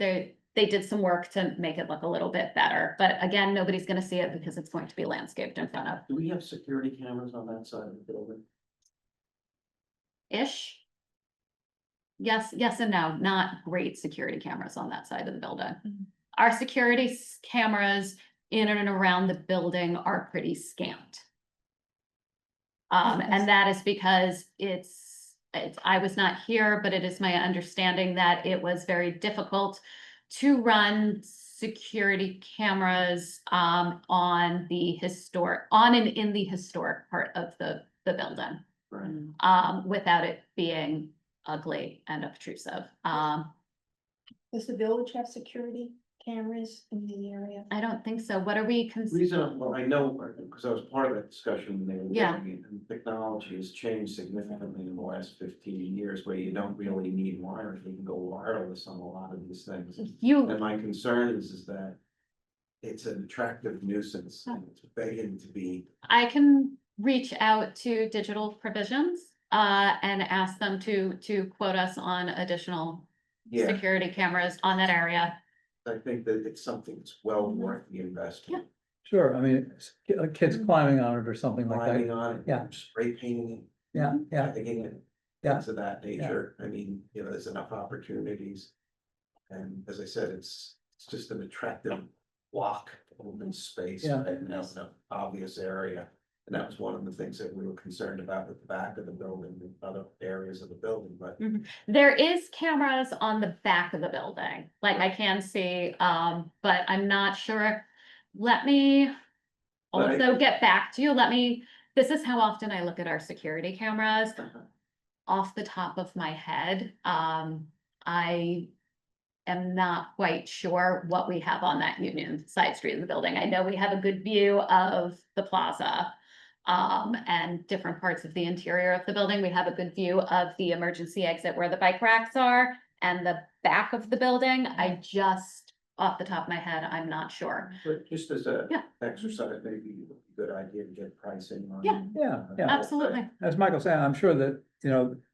they did some work to make it look a little bit better. But again, nobody's gonna see it because it's going to be landscaped in front of Do we have security cameras on that side of the building? ish. Yes and no, not great security cameras on that side of the building. Our security cameras in and around the building are pretty scant. And that is because I was not here, but it is my understanding that it was very difficult to run security cameras, on and in the historic part of the building, Right. without it being ugly and obtrusive. Does the village have security cameras in the area? I don't think so. What are we? Reason, well, I know, because I was part of that discussion when they were Yeah. doing it, and technology has changed significantly in the last 15 years, where you don't really need wires, you can go wireless on a lot of these things. And my concern is that it's an attractive nuisance, and it's begging to be, I can reach out to Digital Provisions, and ask them to quote us on additional Yeah, security cameras on that area. I think that it's something that's well worth the investment. Sure, I mean, kids climbing on it or something like Climbing that. on it. Yeah. Spray painting it. Yeah, yeah, Tagging it. Yeah. Things of that nature. I mean, there's enough opportunities. And as I said, it's just an attractive walk, open space, Yeah. right now in an obvious area. And that was one of the things that we were concerned about at the back of the building, and other areas of the building, but There is cameras on the back of the building, like I can see, but I'm not sure. Let me But I- also get back to you. This is how often I look at our security cameras. Off the top of my head, I am not quite sure what we have on that Union side street of the building. I know we have a good view of the plaza. And different parts of the interior of the building. We have a good view of the emergency exit where the bike racks are and the back of the building. I just, off the top of my head, I'm not sure. but just as a Yeah. exercise, maybe it would be a good idea to get pricing on. Yeah. yeah. Absolutely. As Michael said, I'm sure that,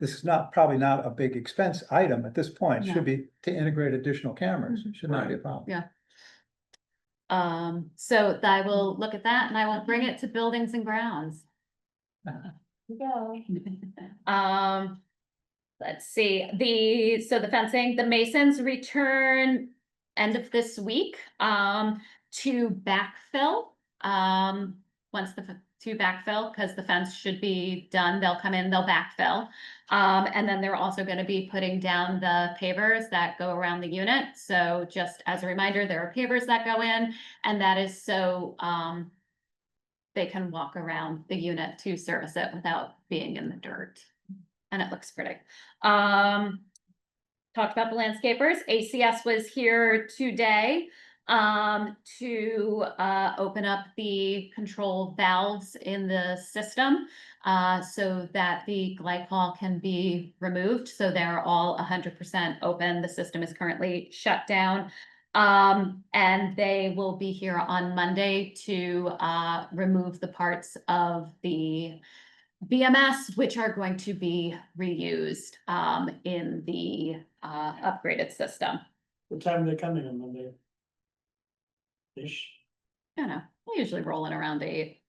this is probably not a big expense item at this point. It No. should be to integrate additional cameras. It should not be a Right. problem. Yeah. So I will look at that and I will bring it to Buildings and Grounds. Go. Let's see, the fencing, the masons return end of this week, to backfill. Once to backfill, because the fence should be done, they'll come in, they'll backfill. And then they're also gonna be putting down the pavers that go around the unit. So just as a reminder, there are pavers that go in, and that is so, they can walk around the unit to service it without being in the dirt. And it looks pretty. Talked about the landscapers. ACS was here today to open up the control valves in the system so that the glycol can be removed. So they're all 100% open. The system is currently shut down. And they will be here on Monday to remove the parts of the BMS, which are going to be reused in the upgraded system. What time are they coming on Monday? Ish. I don't know, we're usually rolling around 8.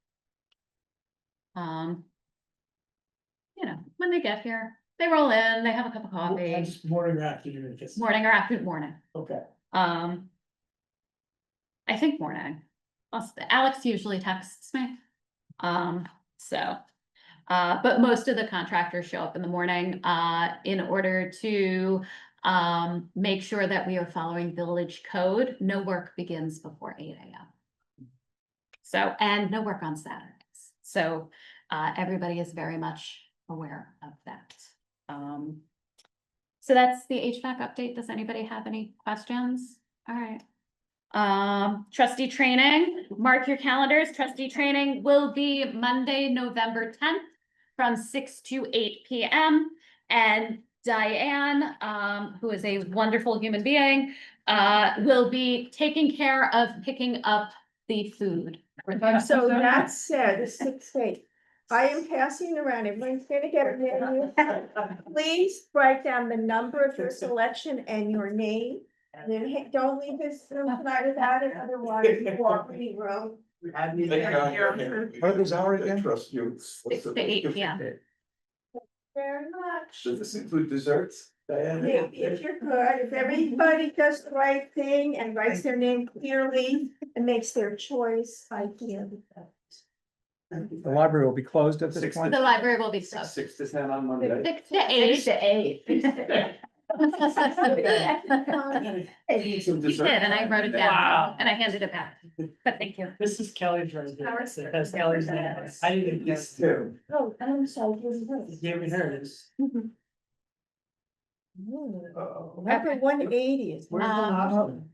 When they get here, they roll in, they have a cup of coffee, Just morning or afternoon, I guess. morning or after morning. Okay. I think morning. Alex usually texts me. But most of the contractors show up in the morning, in order to, make sure that we are following village code. No work begins before 8 a.m. So, and no work on Saturdays. So, everybody is very much aware of that. So that's the HVAC update. Does anybody have any questions? All right. Trustee training, mark your calendars. Trustee training will be Monday, November 10th from 6 to 8 p.m. And Diane, who is a wonderful human being, will be taking care of picking up the food. So that said, 6-8, I am passing around, everyone's gonna get a menu. Please write down the number of your selection and your name. And then don't leave this room tonight without it, otherwise you walk the room. What are those hours again? Trust you. 6 to 8 p.m. Very much. Does this include desserts, Diane? If you're good, if everybody does the right thing and writes their name clearly and makes their choice, I give it. The library will be closed at this point. The library will be closed. 6 to 10 on Monday. 6 to 8. 6 to 8. Some He dessert. did, and I wrote it down, Wow. and I handed it back, but thank you. This is Kelly's right here. That's Kelly's name. I didn't This guess. too. Oh, I'm sorry. here's hers. You gave me hers. Number 180 is. Where's the option?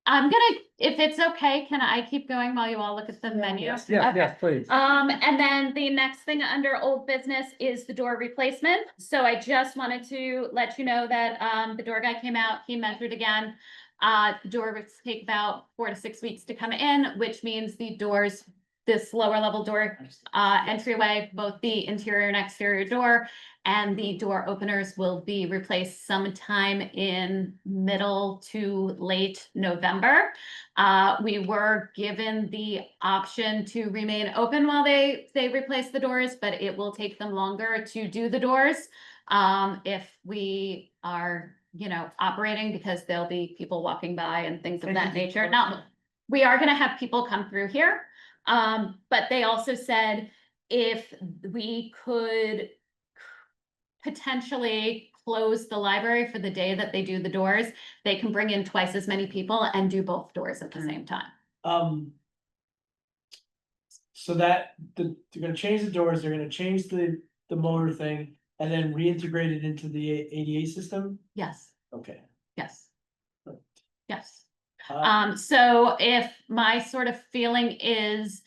I'm gonna, if it's okay, can I keep going while you all look at the menu? Yes, Okay. yes, please. And then the next thing under old business is the door replacement. So I just wanted to let you know that, the door guy came out, he measured again. The door would take about 4 to 6 weeks to come in, which means the doors this lower level door entryway, both the interior and exterior door. And the door openers will be replaced sometime in middle to late November. We were given the option to remain open while they replace the doors, but it will take them longer to do the doors. If we are, operating, because there'll be people walking by and things of that nature. Not, we are gonna have people come through here. But they also said if we could potentially close the library for the day that they do the doors, they can bring in twice as many people and do both doors at the same time. So that, they're gonna change the doors, they're gonna change the motor thing, and then reintegrate it into the ADA system? Yes, Okay. yes. Yes. Uh, So if my sort of feeling is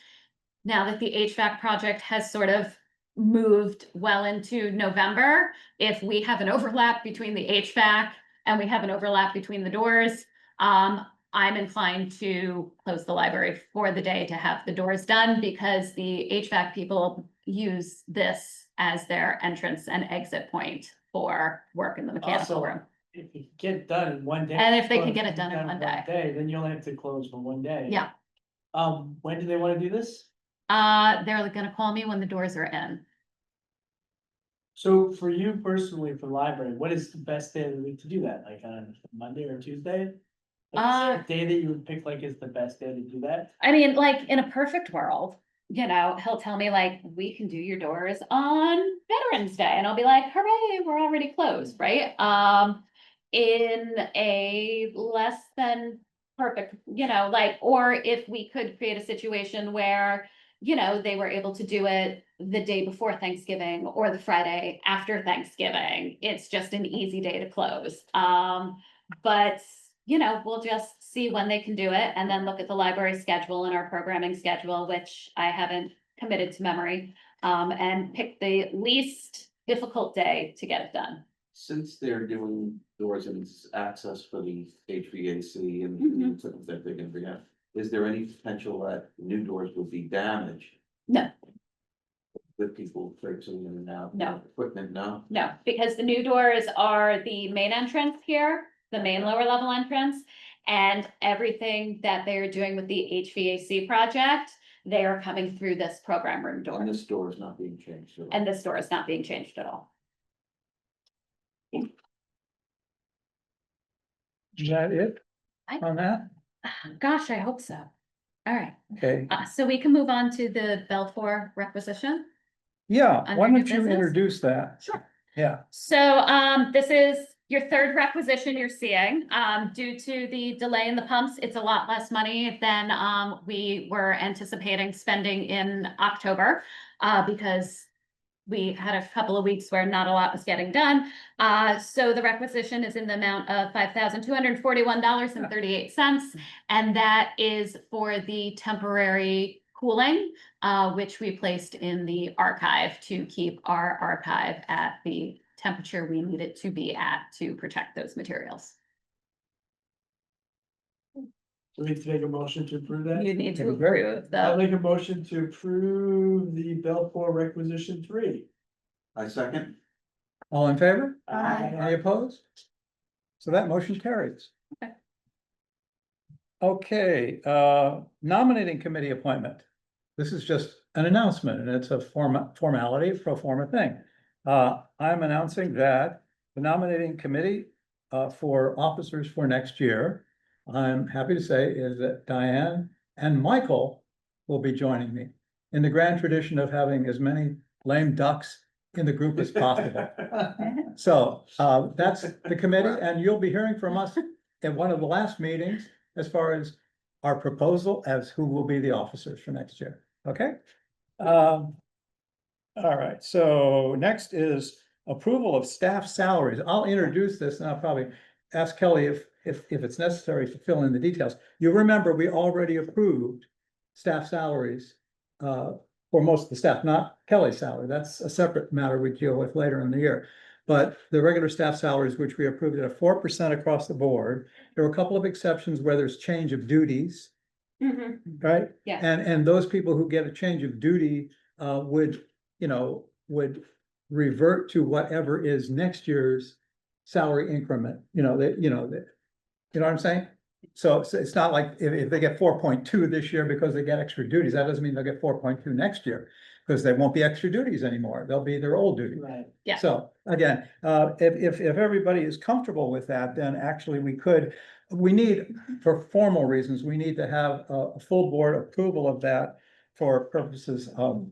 now that the HVAC project has sort of moved well into November, if we have an overlap between the HVAC and we have an overlap between the doors, I'm inclined to close the library for the day to have the doors done, because the HVAC people use this as their entrance and exit point for work in the mechanical Also, room. if you get it done in one day. And if they can get it done in one day. Then you only have to close for one day. Yeah. When do they wanna do this? They're gonna call me when the doors are in. So for you personally, for the library, what is the best day of the week to do that? Like on Monday or Tuesday? Like, is there a day that you would pick like is the best day to do that? I mean, like, in a perfect world, he'll tell me like, we can do your doors on Veterans Day, and I'll be like, hooray, we're already closed, right? In a less than perfect, or if we could create a situation where, they were able to do it the day before Thanksgiving or the Friday after Thanksgiving, it's just an easy day to close. But we'll just see when they can do it, and then look at the library schedule and our programming schedule, which I haven't committed to memory, and pick the least difficult day to get it done. Since they're doing doors and access for the HVAC and Mhm. things that they're gonna bring out, is there any potential that new doors will be damaged No, with people traipsing in and out? No. Equipment, no? no, because the new doors are the main entrance here, the main lower level entrance. And everything that they're doing with the HVAC project, they are coming through this program room door. And this door is not being changed. So. And this door is not being changed at all. Is that it I- on that? Gosh, I hope so. All right, Okay, so we can move on to the Belfour requisition. yeah, why Under new don't you business? introduce that? Sure. Yeah, So, this is your third requisition you're seeing. Due to the delay in the pumps, it's a lot less money than, we were anticipating spending in October, because we had a couple of weeks where not a lot was getting done. So the requisition is in the amount of $5,241.38. And that is for the temporary cooling, which we placed in the archive to keep our archive at the temperature we need it to be at to protect those materials. Do we have to make a motion to approve that? You need to That'd be great. approve I'll the, make a motion to approve the Belfour requisition 3. I second. all in favor? Aye. Any opposed? So that motion carries. Okay. Okay, nominating committee appointment. This is just an announcement, and it's a formality, pro forma thing. I'm announcing that the nominating committee for officers for next year, I'm happy to say, is that Diane and Michael will be joining me in the grand tradition of having as many lame ducks in the group as possible. So that's the committee, and you'll be hearing from us at one of the last meetings as far as our proposal as who will be the officers for next year, okay? All right, so next is approval of staff salaries. I'll introduce this and I'll probably ask Kelly if it's necessary to fill in the details. You remember, we already approved staff salaries for most of the staff, not Kelly's salary. That's a separate matter we deal with later in the year. But the regular staff salaries, which we approved at a 4% across the board. There were a couple of exceptions where there's change of duties. right? Yeah. And those people who get a change of duty, would, would revert to whatever is next year's salary increment, that, you know what I'm saying? So it's not like if they get 4.2 this year because they get extra duties, that doesn't mean they'll get 4.2 next year. Because they won't be extra duties anymore. They'll be their old duty. Right. Yeah. So again, if everybody is comfortable with that, then actually we need, for formal reasons, we need to have a full board approval of that for purposes of.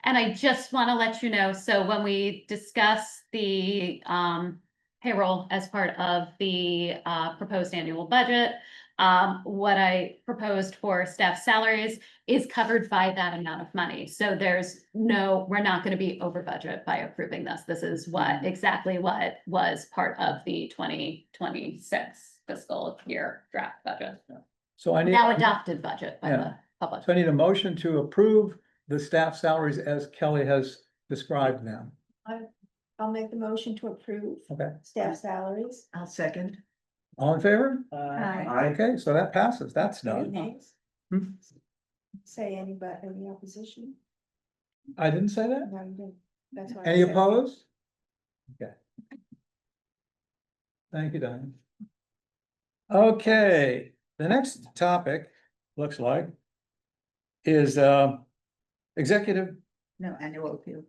And I just want to let you know, so when we discuss the payroll as part of the proposed annual budget, what I proposed for staff salaries is covered by that amount of money. So we're not going to be over budget by approving this. This is exactly what was part of the 2026 fiscal year draft budget. So I need. Now adopted budget by Yeah. the public. So I need a motion to approve the staff salaries as Kelly has described them. I'll make the motion to approve Okay, staff salaries. I'll second. all in favor? I, Okay, so that passes. That's Any done. nays? Hmm? Say anybody, any opposition? I didn't say that? No, you didn't. That's why I Any said- opposed? Okay. Thank you, Diane. Okay, the next topic, looks like, is executive, No, annual appeal.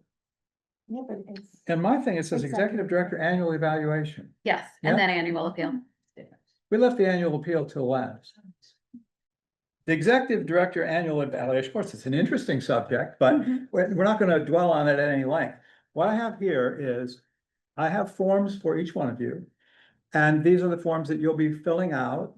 Yeah, but it's. and my thing, it says executive director annual evaluation. Yes, Yeah. and then annual appeal. We left the annual appeal till last. The executive director annual evaluation, of course, it's an interesting subject, but we're not gonna dwell on it at any length. What I have here is, I have forms for each one of you. And these are the forms that you'll be filling out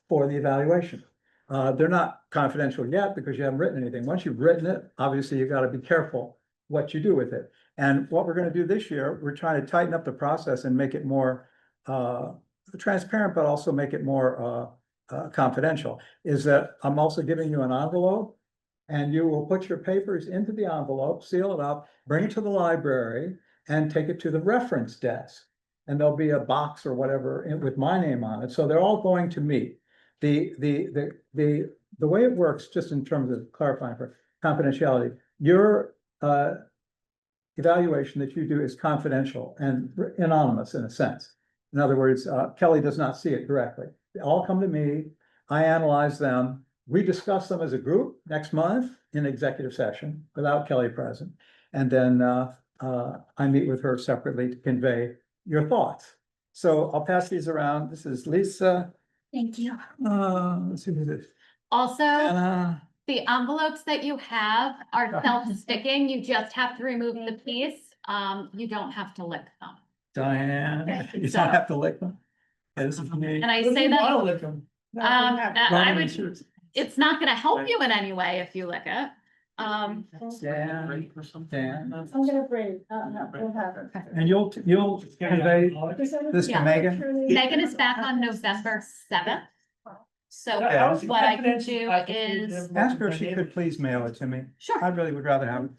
for the evaluation. They're not confidential yet because you haven't written anything. Once you've written it, obviously you've got to be careful what you do with it. And what we're going to do this year, we're trying to tighten up the process and make it more transparent, but also make it more confidential. Is that I'm also giving you an envelope, and you will put your papers into the envelope, seal it up, bring it to the library, and take it to the reference desk. And there'll be a box or whatever with my name on it. So they're all going to meet. The way it works, just in terms of clarifying for confidentiality, your evaluation that you do is confidential and anonymous in a sense. In other words, Kelly does not see it directly. They all come to me. I analyze them. We discuss them as a group next month in executive session without Kelly present. And then I meet with her separately to convey your thoughts. So I'll pass these around. This is Lisa. Thank you. Let's see who this is. Also, Anna. the envelopes that you have are self-sticking. You just have to remove the piece. You don't have to lick them. Diane. You don't have to lick them. Yeah, this is for me. And I say that, I'll lick 'em. I would, it's not gonna help you in any way if you lick it. Dan. Dan. I'm gonna bring, we'll have it. And you'll convey this to Yeah. Megan? Megan is back on November 7th. So Yeah. what I can do is, Ask her if she could please mail it to me. sure. I really would rather have it.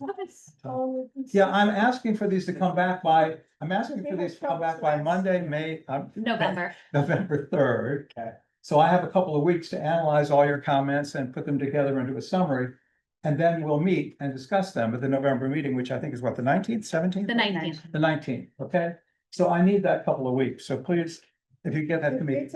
Oh, Yeah, I'm asking for these to come back by Monday, November. November 3rd. Okay. So I have a couple of weeks to analyze all your comments and put them together into a summary. And then we'll meet and discuss them at the November meeting, which I think is what, the 19th, 17th? The 19th. The 19th, okay? So I need that couple of weeks, so please, if you get that to me.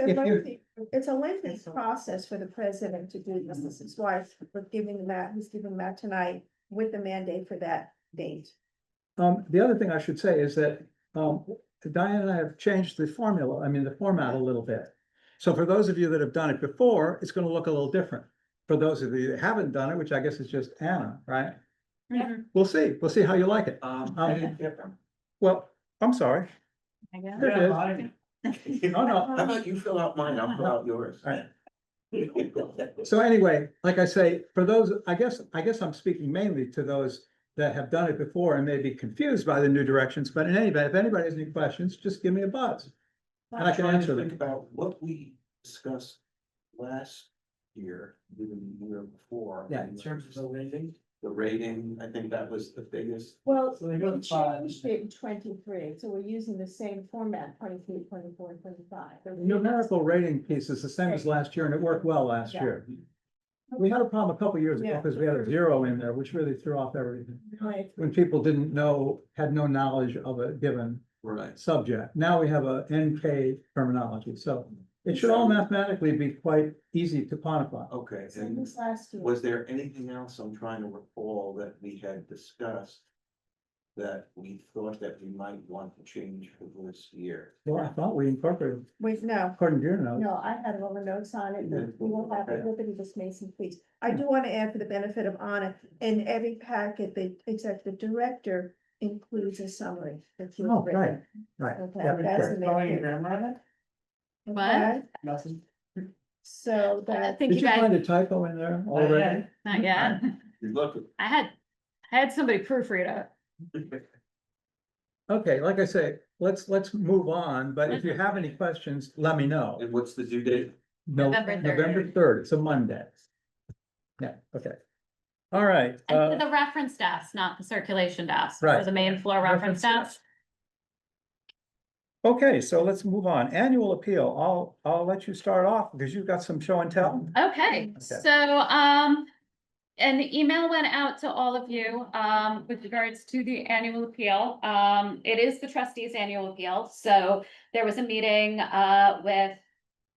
It's a lengthy process for the president to do this. This is why we're giving that, he's giving that tonight with the mandate for that date. The other thing I should say is that, Diane and I have changed the format a little bit. So for those of you that have done it before, it's gonna look a little different. For those of you that haven't done it, which I guess is just Anna, right? Mhm. We'll see how you like it. Well, I'm sorry. I guess. There it is. Mine. No, no. How about you fill out mine, I'll fill out yours. All right. So anyway, like I say, for those, I guess I'm speaking mainly to those that have done it before and may be confused by the new directions, but in any event, if anybody has any questions, just give me a buzz. And I can Trying to answer think them. about what we discussed last year, even the year before. Yeah. In terms of the rating, the rating, I think that was the biggest. Well, So they we go to five. changed it in 23, so we're using the same format, 23, 24, and 25. The numerical rating piece is the same as last year, and it worked well last Yeah. year. We had a problem a couple years ago Yeah. because we had a 0 in there, which really threw off everything. Right. When people didn't know, had no knowledge of a given Right. subject. Now we have a NK terminology, so it should all mathematically be quite easy to quantify. Okay, Same and as last year. was there anything else I'm trying to recall that we had discussed? That we thought that we might want to change for this year? Well, I thought we incorporated, Wait, no, according to your notes. no, I had all the notes on it, Yeah. but we will have, Okay. everybody just made some tweaks. I do want to add for the benefit of Anna, in every packet, the executive director includes a summary. that you've Oh, written. right, right. Okay, Yeah, that's sure. the Throwing main your thing. grammar on it? What? Okay, Nothing. so I that, think Did you you find guys, a typo in there Not already? yet. not yet. You look. I had somebody proofread it. Okay, like I say, let's move on, but if you have any questions, let me know. And what's the due date? No, November 3rd. November 3rd, it's a Monday. Yeah, okay. All right, And for the reference desk, not the circulation desk, for Right. the main floor reference desk. okay, so let's move on. Annual appeal, I'll let you start off because you've got some show and tell. Okay, so, an email went out to all of you, with regards to the annual appeal. It is the trustees' annual appeal, so there was a meeting,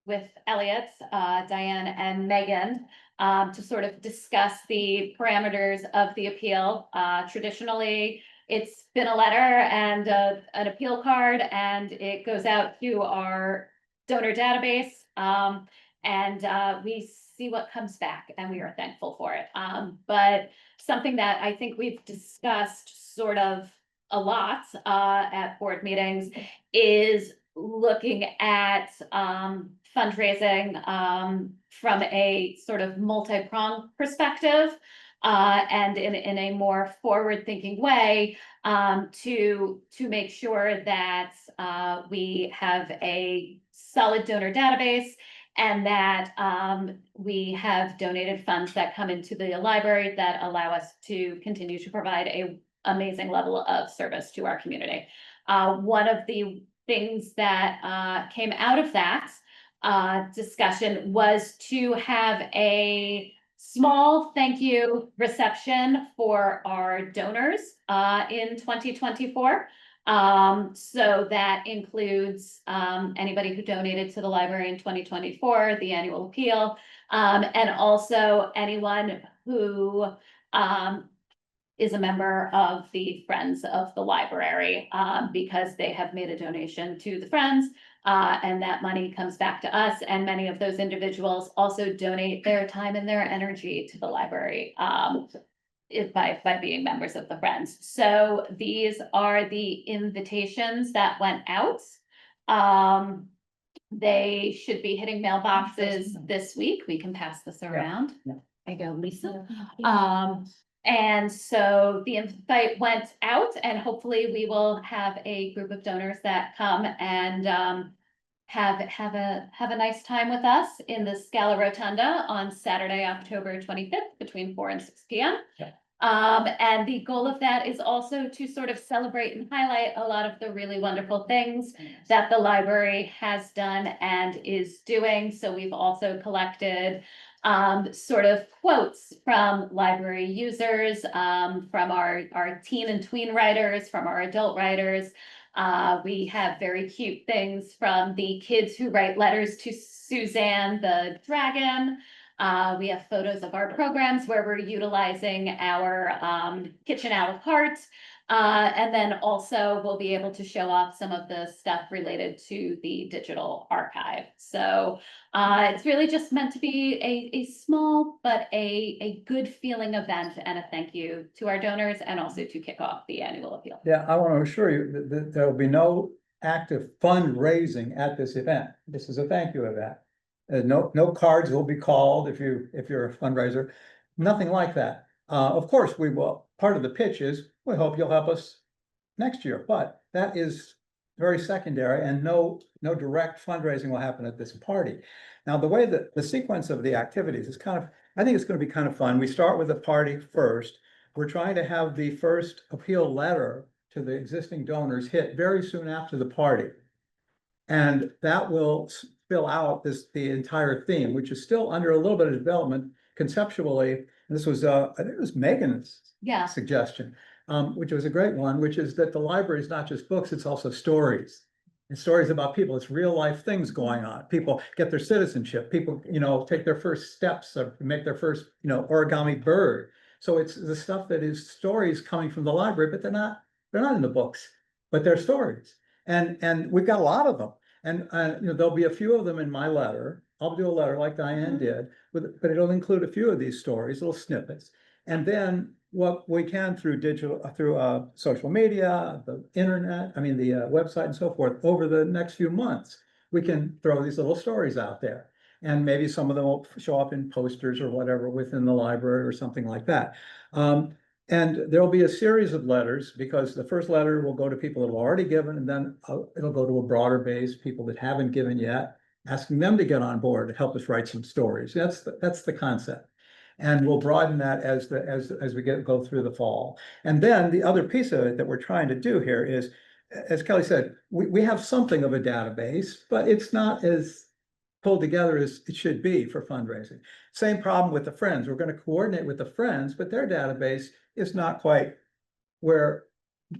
with Elliot, Diane and Megan, to sort of discuss the parameters of the appeal. Traditionally, it's been a letter and, an appeal card, and it goes out to our donor database. And we see what comes back, and we are thankful for it. But something that I think we've discussed sort of a lot, at board meetings is looking at, fundraising, from a sort of multi-pronged perspective. And in a more forward-thinking way, to make sure that, we have a solid donor database and that, we have donated funds that come into the library that allow us to continue to provide a amazing level of service to our community. One of the things that, came out of that, discussion was to have a small thank you reception for our donors, in 2024. So that includes, anybody who donated to the library in 2024, the annual appeal, and also anyone who, is a member of the Friends of the Library, because they have made a donation to the Friends. And that money comes back to us, and many of those individuals also donate their time and their energy to the library, by being members of the Friends. So these are the invitations that went out. They should be hitting mailboxes this week. We can pass this around. Yeah. There you go, Lisa. And so the invite went out, and hopefully we will have a group of donors that come and, have a nice time with us in the Scala Rotunda on Saturday, October 25th, between 4 and 6 p.m. Yeah. And the goal of that is also to sort of celebrate and highlight a lot of the really wonderful things that the library has done and is doing. So we've also collected, sort of quotes from library users, from our teen and tween writers, from our adult writers. We have very cute things from the kids who write letters to Suzanne the Dragon. We have photos of our programs where we're utilizing our, kitchen a la carte. And then also we'll be able to show off some of the stuff related to the digital archive. So, it's really just meant to be a small but a good feeling event, and a thank you to our donors, and also to kick off the annual appeal. Yeah, I want to assure you that there will be no active fundraising at this event. This is a thank you event. No cards will be called if you're a fundraiser, nothing like that. Of course, we will, part of the pitch is, we hope you'll help us next year, but that is very secondary, and no direct fundraising will happen at this party. Now, the way that the sequence of the activities is kind of, I think it's going to be kind of fun. We start with a party first, we're trying to have the first appeal letter to the existing donors hit very soon after the party. And that will fill out the entire theme, which is still under a little bit of development conceptually. This was, I think it was Megan's Yeah. suggestion, which was a great one, which is that the library is not just books, it's also stories. And stories about people, it's real life things going on. People get their citizenship, people, take their first steps or make their first, origami bird. So it's the stuff that is stories coming from the library, but they're not in the books, but they're stories. And we've got a lot of them. And, there'll be a few of them in my letter. I'll do a letter like Diane did, but it'll include a few of these stories, little snippets. And then what we can through social media, the internet, the website and so forth, over the next few months, we can throw these little stories out there. And maybe some of them will show up in posters or whatever within the library or something like that. And there'll be a series of letters, because the first letter will go to people that have already given, and then it'll go to a broader base, people that haven't given yet, asking them to get on board to help us write some stories. That's the concept. And we'll broaden that as we go through the fall. And then the other piece of it that we're trying to do here is, as Kelly said, we have something of a database, but it's not as pulled together as it should be for fundraising. Same problem with the Friends. We're going to coordinate with the Friends, but their database is not quite where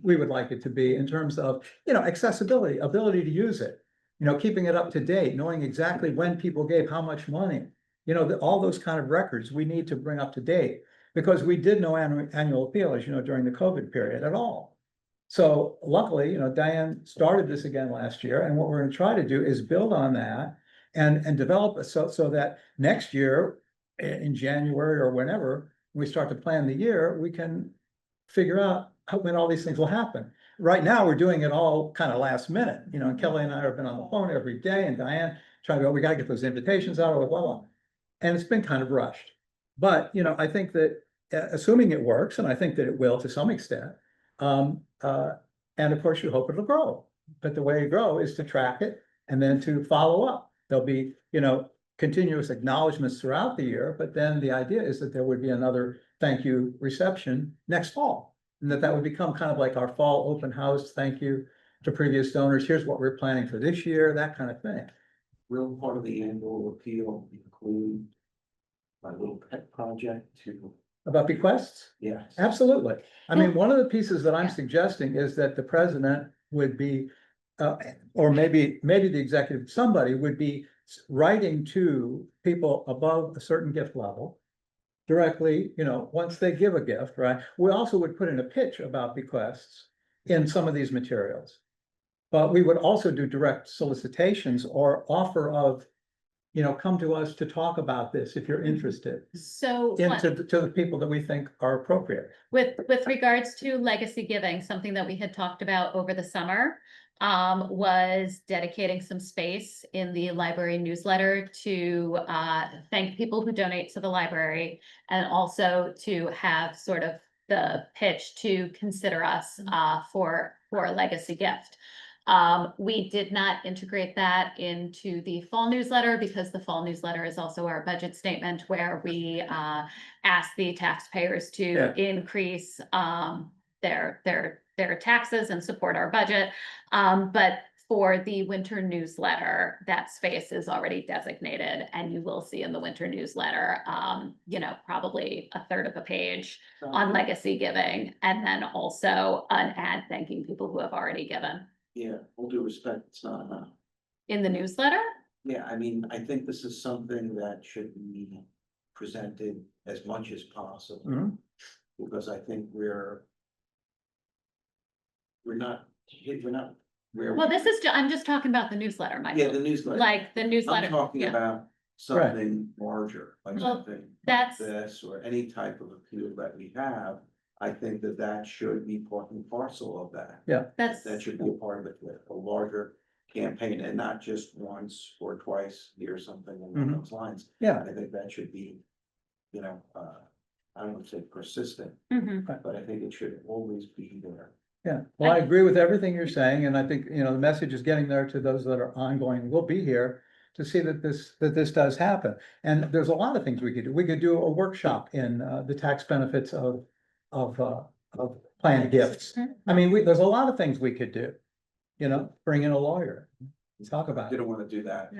we would like it to be in terms of, accessibility, ability to use it, keeping it up to date, knowing exactly when people gave how much money, all those kind of records we need to bring up to date, because we did no annual appeal, as you know, during the COVID period at all. So luckily, Diane started this again last year, and what we're going to try to do is build on that and develop it so that next year in January or whenever we start to plan the year, we can figure out when all these things will happen. Right now, we're doing it all kind of last minute, and Kelly and I have been on the phone every day, and Diane trying to go, we got to get those invitations out, blah, blah, blah. And it's been kind of rushed. But, I think that assuming it works, and I think that it will to some extent, and of course you hope it'll grow. But the way to grow is to track it and then to follow up. There'll be, continuous acknowledgements throughout the year, but then the idea is that there would be another thank you reception next fall. And that would become kind of like our fall open house, thank you to previous donors. Here's what we're planning for this year, that kind of thing. Real part of the annual appeal include my little pet project to, About bequests? yes. Absolutely. One of the pieces that I'm Yeah. suggesting is that the president would be, or maybe the executive, somebody would be writing to people above a certain gift level directly, once they give a gift, right? We also would put in a pitch about bequests in some of these materials. But we would also do direct solicitations or offer of, come to us to talk about this if you're interested, So to the people that we think are appropriate. with regards to legacy giving, something that we had talked about over the summer was dedicating some space in the library newsletter to thank people who donate to the library, and also to have sort of the pitch to consider us for a legacy gift. We did not integrate that into the fall newsletter, because the fall newsletter is also our budget statement, where we ask the taxpayers to Yeah. increase their taxes and support our budget. But for the winter newsletter, that space is already designated, and you will see in the winter newsletter, probably a third of a page on legacy giving, and then also an ad thanking people who have already given. Yeah, all due respect, it's not enough. In the newsletter? Yeah, I think this is something that should be presented as much as possible. Mhm. Because I think we're not where. Well, I'm just talking about the newsletter, Yeah, Michael. the newsletter. Like the newsletter. I'm talking yeah. about something larger, like Well, something that's- like this, or any type of appeal that we have. I think that should be part and parcel of that. That's, That should be a part of it, with a larger campaign, and not just once or twice a year, something along Mhm. those lines. Yeah. I think that should be, I don't want to say persistent, mhm. but I think it should always be there. Yeah, well, I agree with everything you're saying, and I think, the message is getting there to those that are ongoing. We'll be here to see that this does happen. And there's a lot of things we could do. We could do a workshop in the tax benefits of of planned gifts. I mean, there's a lot of things we could do, you know, bring in a lawyer, talk about it. Didn't wanna do that.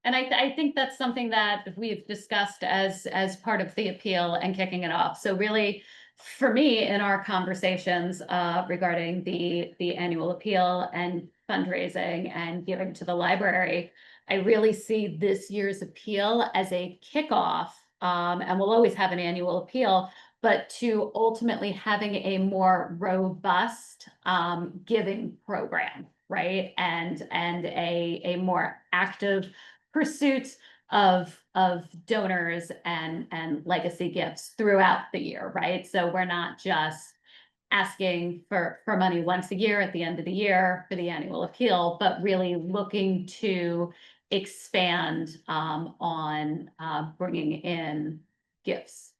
And I think that's something that we've discussed as part of the appeal and kicking it off. So really, for me, in our conversations regarding the annual appeal and fundraising and giving to the library, I really see this year's appeal as a kickoff, and we'll always have an annual appeal, but to ultimately having a more robust giving program, right? And a more active pursuit of donors and legacy gifts throughout the year, right? So we're not just asking for money once a year at the end of the year for the annual appeal, but really looking to expand on bringing in gifts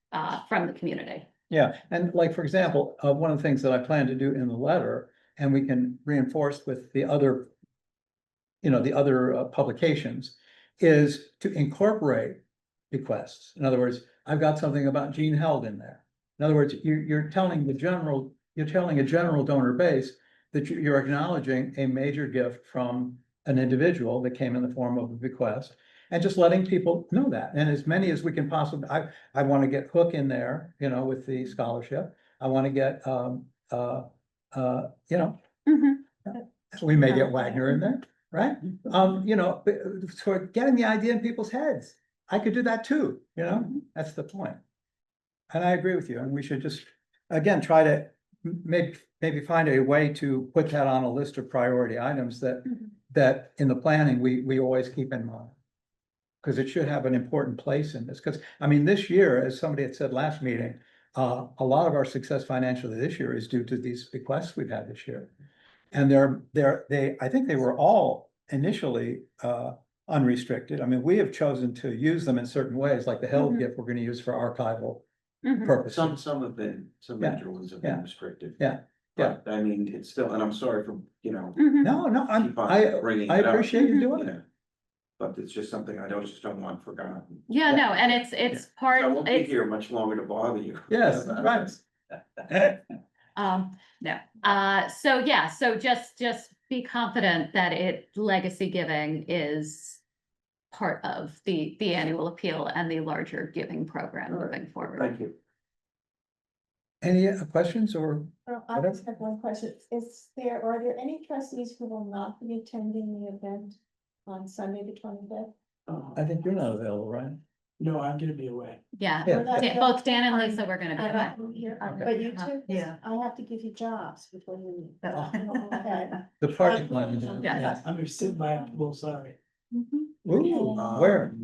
from the community. Yeah, and like, for example, one of the things that I plan to do in the letter, and we can reinforce with the other, you know, the other publications, is to incorporate bequests. In other words, I've got something about Gene Held in there. In other words, you're telling a general donor base that you're acknowledging a major gift from an individual that came in the form of a bequest, and just letting people know that. And as many as we can possibly, I want to get Hook in there, you know, with the scholarship. I want to get, you know, we may get Wagner in there, right? You know, for getting the idea in people's heads. I could do that too, you know, that's the point. And I agree with you, and we should just, again, try to maybe find a way to put that on a list of priority items that in the planning, we always keep in mind. Because it should have an important place in this, because, I mean, this year, as somebody had said last meeting, a lot of our success financially this year is due to these bequests we've had this year. And I think they were all initially unrestricted. I mean, we have chosen to use them in certain ways, like the Held gift we're gonna use for archival purposes. Some have been, some major ones have been restricted. Yeah. But I mean, it's still, and I'm sorry for, you know. No, keep on bringing I it up, appreciate you doing you it. know, But it's just something I just don't want forgotten. Yeah, no, and it's part, I won't be it's, here much longer to bother you. Yes, right. no, so yeah, so just be confident that legacy giving is part of the annual appeal and the larger giving program All right. moving forward. Thank you. Any questions or? I just have one question. Are there any trustees who will not be attending the event on Sunday, the 25th? I think you're not available, right? No, I'm gonna be away. Yeah, Yeah. both Dan and Lisa were gonna be away. But you too? Yeah. I have to give you jobs before you. Okay. The parking lot. Yes. I'm gonna sit by a pool, sorry. Ooh, where?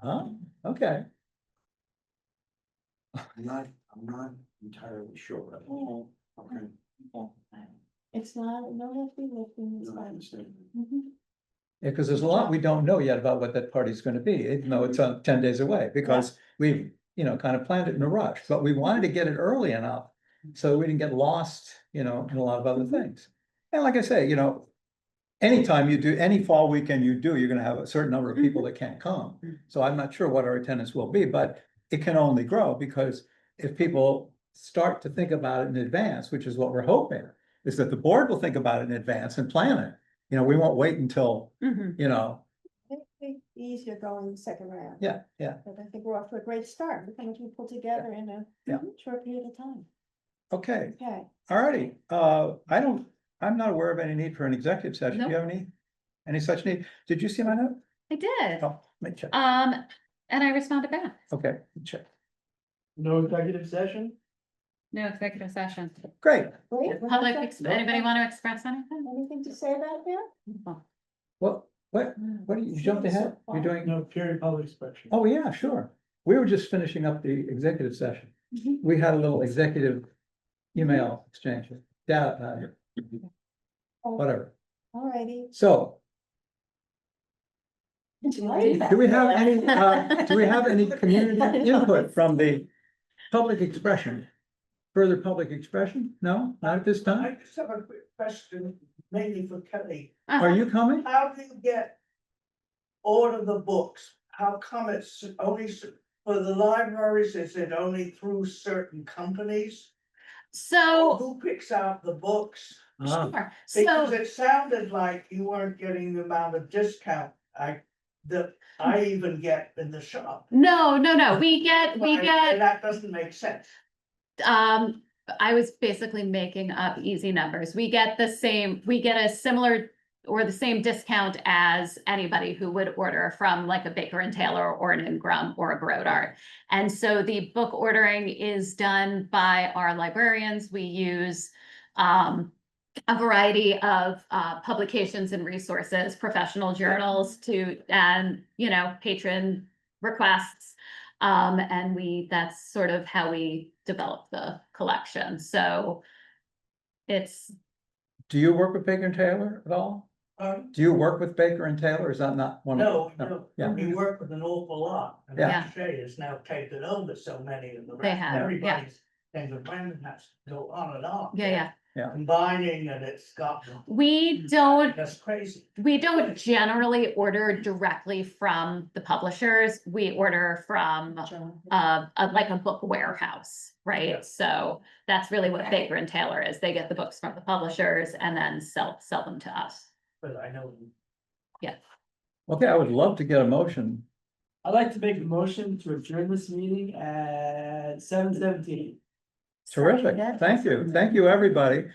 Huh? Okay. I'm not entirely sure. Okay. It's not, no have to be lifting, it's No, I fine. understand. Yeah, because there's a lot we don't know yet about what that party's gonna be, even though it's 10 days away, because we've, you know, kind of planned it in a rush, but we wanted to get it early enough. So we didn't get lost, you know, in a lot of other things. And like I say, you know, anytime you do, any fall weekend you do, you're gonna have a certain number of people that can't come. So I'm not sure what our attendance will be, but it can only grow, because if people start to think about it in advance, which is what we're hoping, is that the board will think about it in advance and plan it. You know, we won't wait until, you know, It'll be easier going the second round. yeah. But I think we're off to a great start. We're going to pull together in a Yeah. short period of time. Okay, Okay. alrighty. I'm not aware of any need for an executive session. Do you have any such need? Did you see my note? I did, Oh, let me check. and I responded back, Okay, check. No executive session? no executive session. Great. Wait, Anybody want to express anything? Anything to say about that? What do you jumped ahead? You're doing? No period public inspection. Oh, yeah, sure. We were just finishing up the executive session. We had a little executive email exchange. Data, whatever. Alrighty. So, do we have any community input from the public expression? Further public expression? No, not at this I time? just have a quick question, mainly for Kelly. Are you coming? How do you get order the books? How come it's only For the libraries, is it only through certain companies? Or So, who picks out the books? Ah, sure. Because So, it sounded like you weren't getting the amount of discount that I even get in the shop. no, we And get, that doesn't make sense. I was basically making up easy numbers. We get a similar or the same discount as anybody who would order from like a Baker and Taylor or an Ingram or a Brodart. And so the book ordering is done by our librarians. We use a variety of publications and resources, professional journals and, patron requests. And that's sort of how we develop the collection. So it's, do you work with Baker and Taylor at all? Do you work with Baker and Taylor? Is that not one? No, Yeah. we work with an awful lot. And Yeah. Shay has now taken over so many of the They rest. have, yeah. Everybody's, and the brand has to go on and on. yeah. Combining and it's got, We don't that's crazy. generally order directly from the publishers. We order from like a book warehouse, right? Yeah. So that's really what Baker and Taylor is. They get the books from the publishers and then sell them to us. But I know. Okay, I would love to get a motion. I'd like to make a motion to adjourn this meeting at 7:17. Terrific. Thank you. Thank you, everybody.